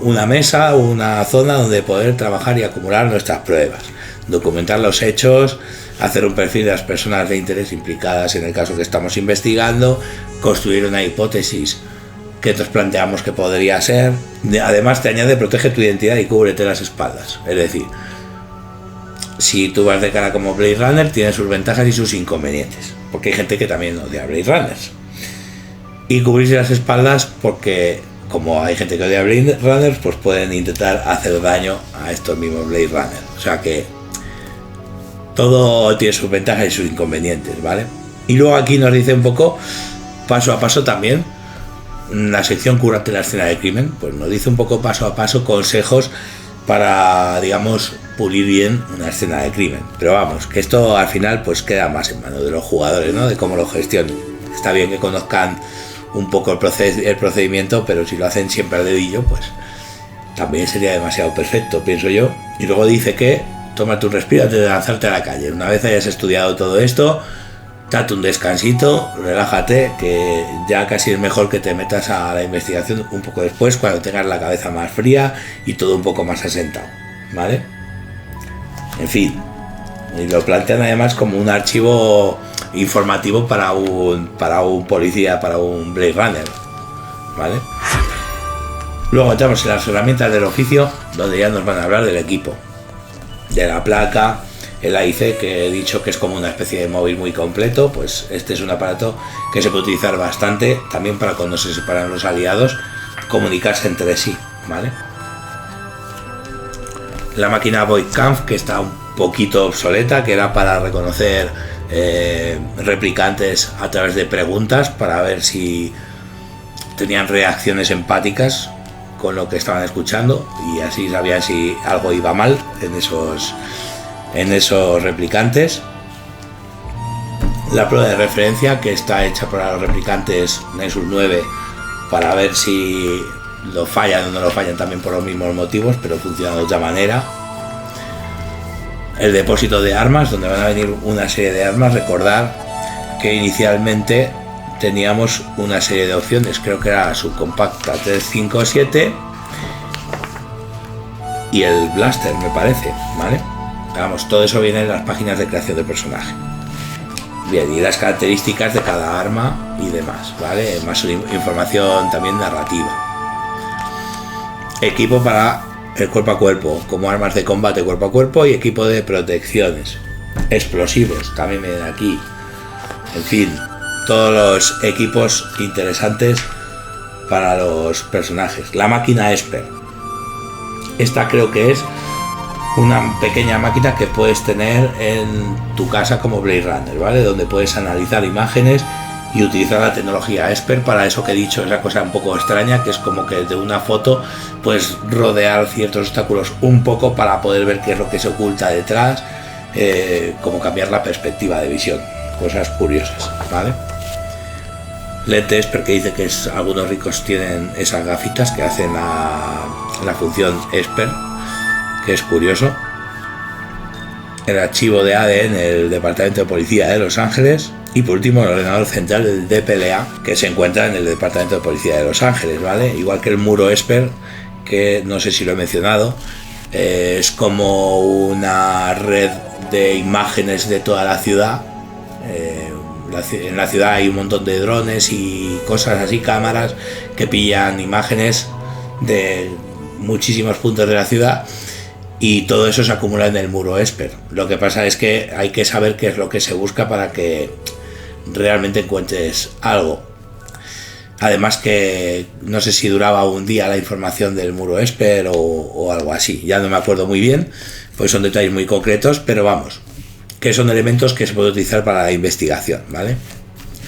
una mesa, una zona donde poder trabajar y acumular nuestras pruebas, documentar los hechos, hacer un perfil de las personas de interés implicadas en el caso que estamos investigando, construir una hipótesis que nos planteamos que podría ser. Además te añade protege tu identidad y cúbrete las espaldas, es decir, si tú vas de cara como Blade Runner, tiene sus ventajas y sus inconvenientes, porque hay gente que también odia Blade Runners. Y cubrirse las espaldas porque, como hay gente que odia Blade Runners, pues pueden intentar hacer daño a estos mismos Blade Runners. O sea que todo tiene sus ventajas y sus inconvenientes, ¿vale? Y luego aquí nos dice un poco, paso a paso también, la sección Cúrate la escena del crimen, pues nos dice un poco paso a paso consejos para, digamos, pulir bien una escena de crimen. Pero vamos, que esto al final pues queda más en manos de los jugadores, ¿no? De cómo lo gestionen. Está bien que conozcan un poco el procedimiento, pero si lo hacen siempre al dedillo, pues también sería demasiado perfecto, pienso yo. Y luego dice que tómate un respiro antes de lanzarte a la calle. Una vez hayas estudiado todo esto, date un descansito, relájate, que ya casi es mejor que te metas a la investigación un poco después, cuando tengas la cabeza más fría y todo un poco más asentado, ¿vale? En fin, y lo plantean además como un archivo informativo para un policía, para un Blade Runner, ¿vale? Luego entramos en las herramientas del oficio, donde ya nos van a hablar del equipo, de la placa, el AIC, que he dicho que es como una especie de móvil muy completo. Pues este es un aparato que se puede utilizar bastante también para, cuando se separan los aliados, comunicarse entre sí, ¿vale? La máquina Voigtkampf, que está un poquito obsoleta, que era para reconocer replicantes a través de preguntas, para ver si tenían reacciones empáticas con lo que estaban escuchando, y así sabían si algo iba mal en esos replicantes. La prueba de referencia, que está hecha para los replicantes Nexus 9 para ver si lo fallan o no lo fallan, también por los mismos motivos, pero funciona de otra manera. El depósito de armas, donde van a venir una serie de armas. Recordar que inicialmente teníamos una serie de opciones, creo que era la subcompacta 357 y el blaster, me parece, ¿vale? Vamos, todo eso viene en las páginas de creación de personaje. Bien, y las características de cada arma y demás, ¿vale? Más información también narrativa. Equipo para el cuerpo a cuerpo, como armas de combate cuerpo a cuerpo, y equipo de protecciones. Explosivos, también vienen aquí. En fin, todos los equipos interesantes para los personajes. La máquina Esper. Esta creo que es una pequeña máquina que puedes tener en tu casa como Blade Runner, ¿vale? Donde puedes analizar imágenes y utilizar la tecnología Esper para eso que he dicho, esa cosa un poco extraña, que es como que de una foto puedes rodear ciertos obstáculos un poco para poder ver qué es lo que se oculta detrás, como cambiar la perspectiva de visión, cosas curiosas, ¿vale? Lente Esper, que dice que algunos ricos tienen esas gafitas que hacen la función Esper, que es curioso. El archivo de ADN del Departamento de Policía de Los Ángeles. Y por último, el ordenador central del DPLA, que se encuentra en el Departamento de Policía de Los Ángeles, ¿vale? Igual que el muro Esper, que no sé si lo he mencionado, es como una red de imágenes de toda la ciudad. En la ciudad hay un montón de drones y cosas así, cámaras que pillan imágenes de muchísimos puntos de la ciudad, y todo eso se acumula en el muro Esper. Lo que pasa es que hay que saber qué es lo que se busca para que realmente encuentres algo. Además, que no sé si duraba un día la información del muro Esper o algo así, ya no me acuerdo muy bien, pues son detalles muy concretos, pero vamos, que son elementos que se pueden utilizar para la investigación, ¿vale?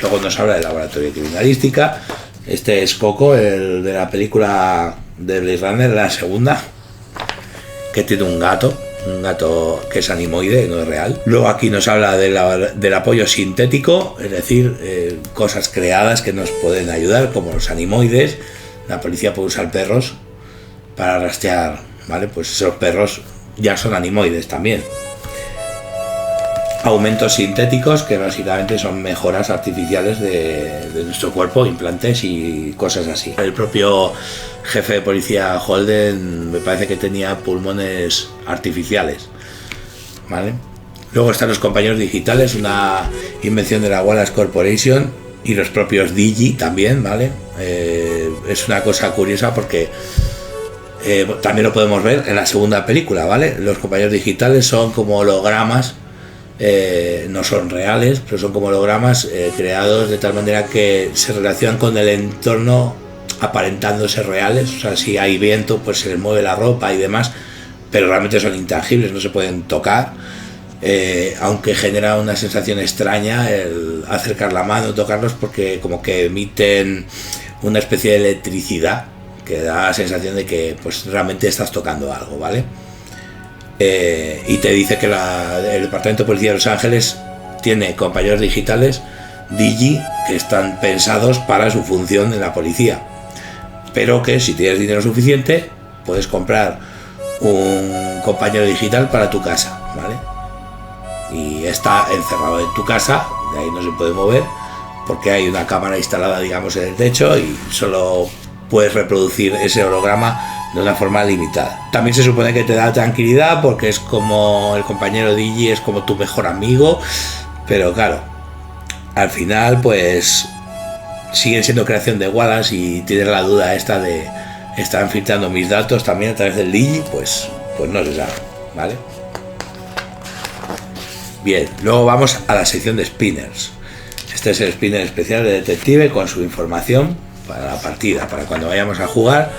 Luego nos habla del laboratorio de criminalística. Este es Coco, el de la película de Blade Runner, la segunda, que tiene un gato que es animoide, no es real. Luego aquí nos habla del apoyo sintético, es decir, cosas creadas que nos pueden ayudar, como los animoides. La policía puede usar perros para rastrear, ¿vale? Pues esos perros ya son animoides también. Aumentos sintéticos, que básicamente son mejoras artificiales de nuestro cuerpo, implantes y cosas así. El propio jefe de policía Holden me parece que tenía pulmones artificiales, ¿vale? Luego están los compañeros digitales, una invención de la Wallace Corporation, y los propios Digi también, ¿vale? Es una cosa curiosa porque también lo podemos ver en la segunda película, ¿vale? Los compañeros digitales son como hologramas. No son reales, pero son como hologramas creados de tal manera que se relacionan con el entorno aparentando ser reales. O sea, si hay viento, pues se les mueve la ropa y demás, pero realmente son intangibles, no se pueden tocar, aunque genera una sensación extraña el acercar la mano, tocarlos, porque como que emiten una especie de electricidad que da la sensación de que pues realmente estás tocando algo, ¿vale? Y te dice que el Departamento de Policía de Los Ángeles tiene compañeros digitales Digi que están pensados para su función en la policía, pero que si tienes dinero suficiente puedes comprar un compañero digital para tu casa, ¿vale? Y está encerrado en tu casa de ahí no se puede mover porque hay una cámara instalada, digamos, en el techo y solo puedes reproducir ese holograma de una forma limitada. También se supone que te da tranquilidad porque es como el compañero Digi, es como tu mejor amigo, pero claro, al final pues siguen siendo creación de Wallace y tienes la duda esta de están filtrando mis datos también a través del Digi, pues no se sabe, ¿vale? Bien, luego vamos a la sección de spinners. Este es el spinner especial de detective con su información para la partida, para cuando vayamos a jugar.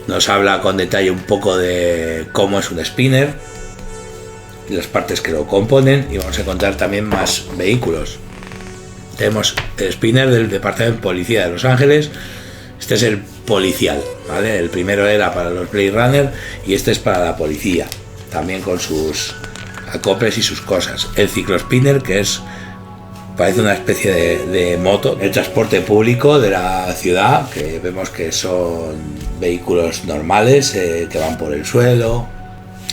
Nos habla con detalle un poco de cómo es un spinner, las partes que lo componen, y vamos a encontrar también más vehículos. Tenemos el spinner del Departamento de Policía de Los Ángeles. Este es el policial, ¿vale? El primero era para los Blade Runner y este es para la policía, también con sus acoples y sus cosas. El ciclospinner, que parece una especie de moto, el transporte público de la ciudad, que vemos que son vehículos normales que van por el suelo.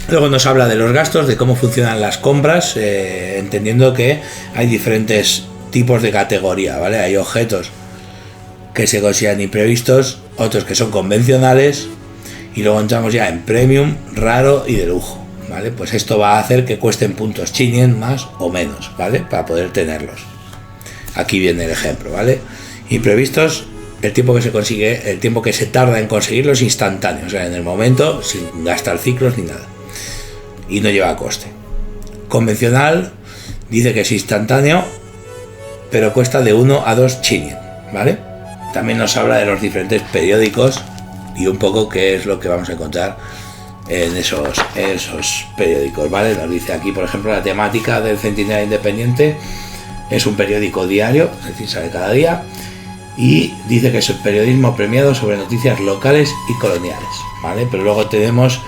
Luego nos habla de los gastos, de cómo funcionan las compras, entendiendo que hay diferentes tipos de categoría, ¿vale? Hay objetos que se consideran imprevistos, otros que son convencionales, y luego entramos ya en premium, raro y de lujo, ¿vale? Pues esto va a hacer que cuesten puntos Chinien más o menos, ¿vale? Para poder tenerlos. Aquí viene el ejemplo, ¿vale? Imprevistos, el tiempo que se consigue, el tiempo que se tarda en conseguirlos instantáneo, o sea, en el momento, sin gastar ciclos ni nada, y no lleva coste. Convencional dice que es instantáneo, pero cuesta de 1 a 2 Chinien, ¿vale? También nos habla de los diferentes periódicos y un poco qué es lo que vamos a encontrar en esos periódicos, ¿vale? Nos dice aquí, por ejemplo, la temática del Centinela Independiente es un periódico diario, es decir, sale cada día, y dice que es el periodismo premiado sobre noticias locales y coloniales, ¿vale? Pero luego tenemos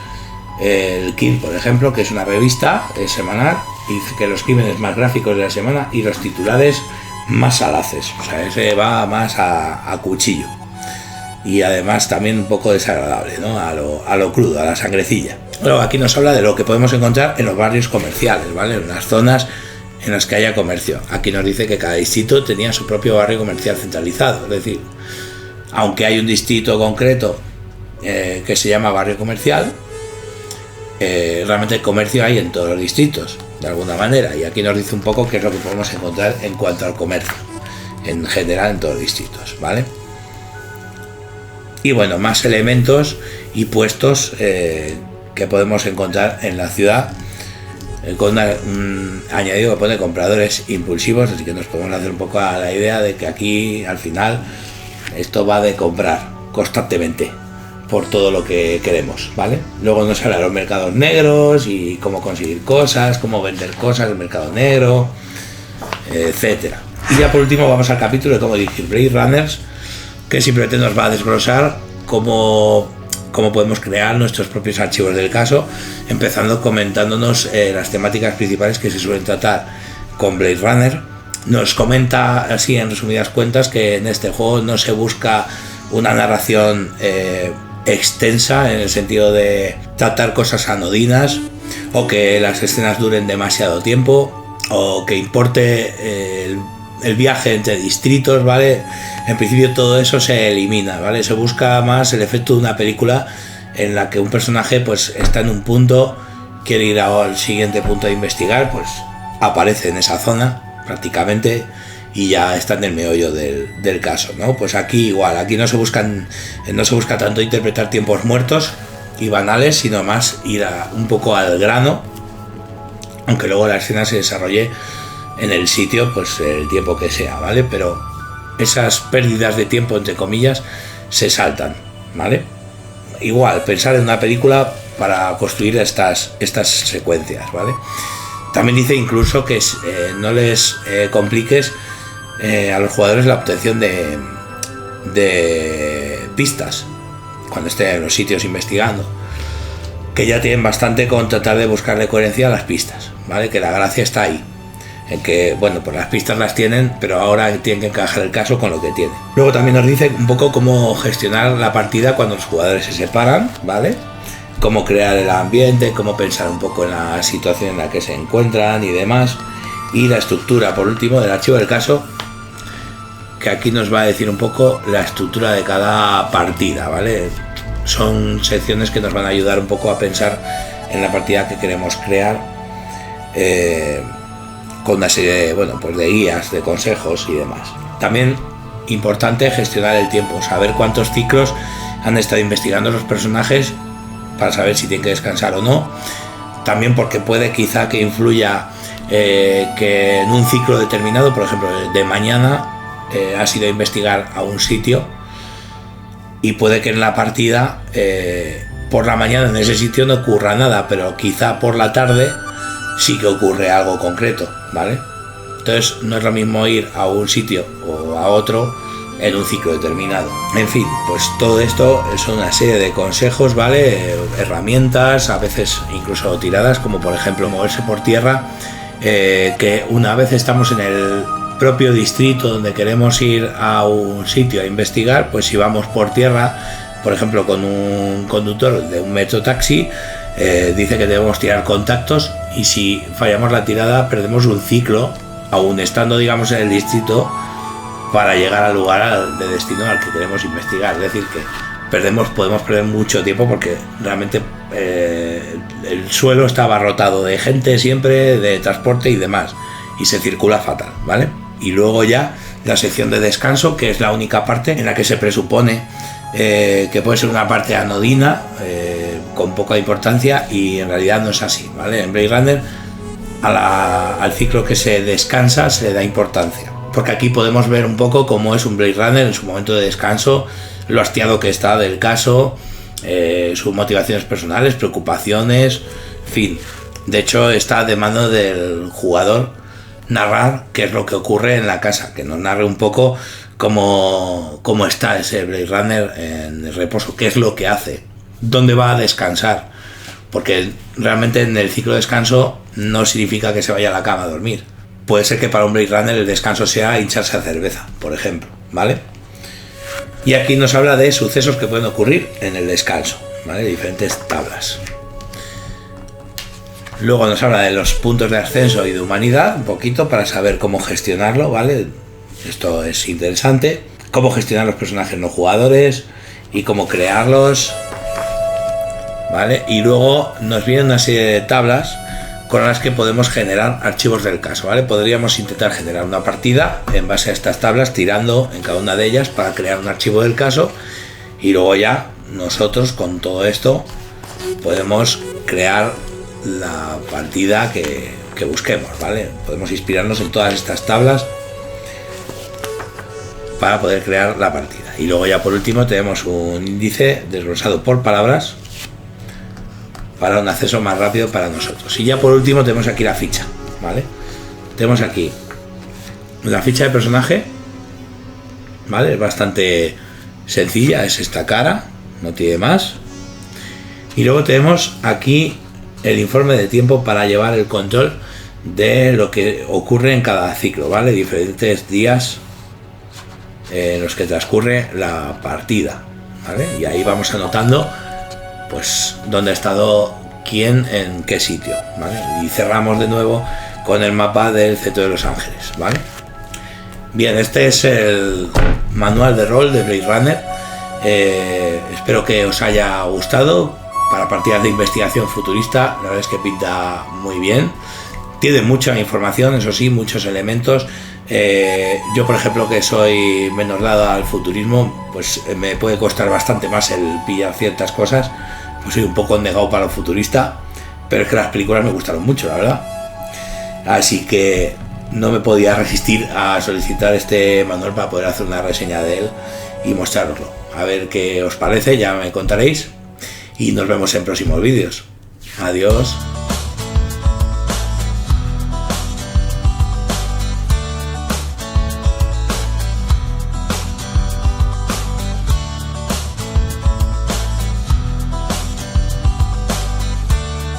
el Kill, por ejemplo, que es una revista semanal, y dice que los crímenes más gráficos de la semana y los titulares más salaces, o sea, ese va más a cuchillo y además también un poco desagradable, ¿no? A lo crudo, a la sangrecilla. Luego aquí nos habla de lo que podemos encontrar en los barrios comerciales, ¿vale? En las zonas en las que haya comercio. Aquí nos dice que cada distrito tenía su propio barrio comercial centralizado, es decir, aunque hay un distrito concreto que se llama barrio comercial, realmente comercio hay en todos los distritos, de alguna manera, y aquí nos dice un poco qué es lo que podemos encontrar en cuanto al comercio, en general en todos los distritos, ¿vale? Y bueno, más elementos y puestos que podemos encontrar en la ciudad, con un añadido que pone compradores impulsivos, así que nos podemos hacer un poco a la idea de que aquí al final esto va de comprar constantemente por todo lo que queremos, ¿vale? Luego nos habla de los mercados negros y cómo conseguir cosas, cómo vender cosas en el mercado negro, etcétera. Y ya por último vamos al capítulo de cómo dirigir Blade Runners, que simplemente nos va a desglosar cómo podemos crear nuestros propios archivos del caso, empezando comentándonos las temáticas principales que se suelen tratar con Blade Runner. Nos comenta así en resumidas cuentas que en este juego no se busca una narración extensa en el sentido de tratar cosas anodinas o que las escenas duren demasiado tiempo o que importe el viaje entre distritos, ¿vale? En principio todo eso se elimina, ¿vale? Se busca más el efecto de una película en la que un personaje pues está en un punto, quiere ir al siguiente punto de investigar, pues aparece en esa zona prácticamente y ya está en el meollo del caso, ¿no? Pues aquí igual, aquí no se busca tanto interpretar tiempos muertos y banales, sino más ir un poco al grano, aunque luego la escena se desarrolle en el sitio, pues el tiempo que sea, ¿vale? Pero esas pérdidas de tiempo, entre comillas, se saltan, ¿vale? Igual, pensar en una película para construir estas secuencias, ¿vale? También dice incluso que no les compliques a los jugadores la obtención de pistas cuando estén en los sitios investigando, que ya tienen bastante con tratar de buscarle coherencia a las pistas, ¿vale? Que la gracia está ahí, en que, bueno, pues las pistas las tienen, pero ahora tienen que encajar el caso con lo que tienen. Luego también nos dice un poco cómo gestionar la partida cuando los jugadores se separan, ¿vale? Cómo crear el ambiente, cómo pensar un poco en la situación en la que se encuentran y demás. Y la estructura, por último, del archivo del caso, que aquí nos va a decir un poco la estructura de cada partida, ¿vale? Son secciones que nos van a ayudar un poco a pensar en la partida que queremos crear, con una serie de, bueno, pues de guías, de consejos y demás. También importante gestionar el tiempo, saber cuántos ciclos han estado investigando los personajes para saber si tienen que descansar o no. También porque puede quizá que influya que en un ciclo determinado, por ejemplo de mañana, has ido a investigar a un sitio y puede que en la partida por la mañana en ese sitio no ocurra nada, pero quizá por la tarde sí que ocurre algo concreto, ¿vale? Entonces no es lo mismo ir a un sitio o a otro en un ciclo determinado. En fin, pues todo esto es una serie de consejos, ¿vale? Herramientas, a veces incluso tiradas, como por ejemplo moverse por tierra, que una vez estamos en el propio distrito donde queremos ir a un sitio a investigar, pues si vamos por tierra, por ejemplo con un conductor de un metro taxi, dice que debemos tirar contactos, y si fallamos la tirada perdemos un ciclo, aún estando digamos en el distrito, para llegar al lugar de destino al que queremos investigar. Es decir, que podemos perder mucho tiempo porque realmente el suelo está abarrotado de gente siempre, de transporte y demás, y se circula fatal, ¿vale? Y luego ya la sección de descanso, que es la única parte en la que se presupone que puede ser una parte anodina, con poca importancia, y en realidad no es así, ¿vale? En Blade Runner al ciclo que se descansa se le da importancia, porque aquí podemos ver un poco cómo es un Blade Runner en su momento de descanso, lo hastiado que está del caso, sus motivaciones personales, preocupaciones, en fin. De hecho está de mano del jugador narrar qué es lo que ocurre en la casa, que nos narre un poco cómo está ese Blade Runner en el reposo, qué es lo que hace, dónde va a descansar, porque realmente en el ciclo de descanso no significa que se vaya a la cama a dormir. Puede ser que para un Blade Runner el descanso sea hincharse a cerveza, por ejemplo, ¿vale? Y aquí nos habla de sucesos que pueden ocurrir en el descanso, ¿vale? Diferentes tablas. Luego nos habla de los puntos de ascenso y de humanidad, un poquito, para saber cómo gestionarlo, ¿vale? Esto es interesante. Cómo gestionar los personajes no jugadores y cómo crearlos, ¿vale? Y luego nos viene una serie de tablas con las que podemos generar archivos del caso, ¿vale? Podríamos intentar generar una partida en base a estas tablas, tirando en cada una de ellas para crear un archivo del caso, y luego ya nosotros con todo esto podemos crear la partida que busquemos, ¿vale? Podemos inspirarnos en todas estas tablas para poder crear la partida. Y luego ya por último tenemos un índice desglosado por palabras para un acceso más rápido para nosotros. Y ya por último tenemos aquí la ficha, ¿vale? Tenemos aquí la ficha de personaje, ¿vale? Es bastante sencilla, es esta cara, no tiene más. Y luego tenemos aquí el informe de tiempo para llevar el control de lo que ocurre en cada ciclo, ¿vale? Diferentes días en los que transcurre la partida, ¿vale? Y ahí vamos anotando pues dónde ha estado quién en qué sitio, ¿vale? Y cerramos de nuevo con el mapa del Centro de Los Ángeles, ¿vale? Bien, este es el manual de rol de Blade Runner. Espero que os haya gustado. Para partidas de investigación futurista, la verdad es que pinta muy bien. Tiene mucha información, eso sí, muchos elementos. Yo, por ejemplo, que soy menos dado al futurismo, pues me puede costar bastante más el pillar ciertas cosas. Pues soy un poco negado para lo futurista, pero es que las películas me gustaron mucho, la verdad. Así que no me podía resistir a solicitar este manual para poder hacer una reseña de él y mostraroslo. A ver qué os parece, ya me contaréis. Y nos vemos en próximos vídeos. Adiós.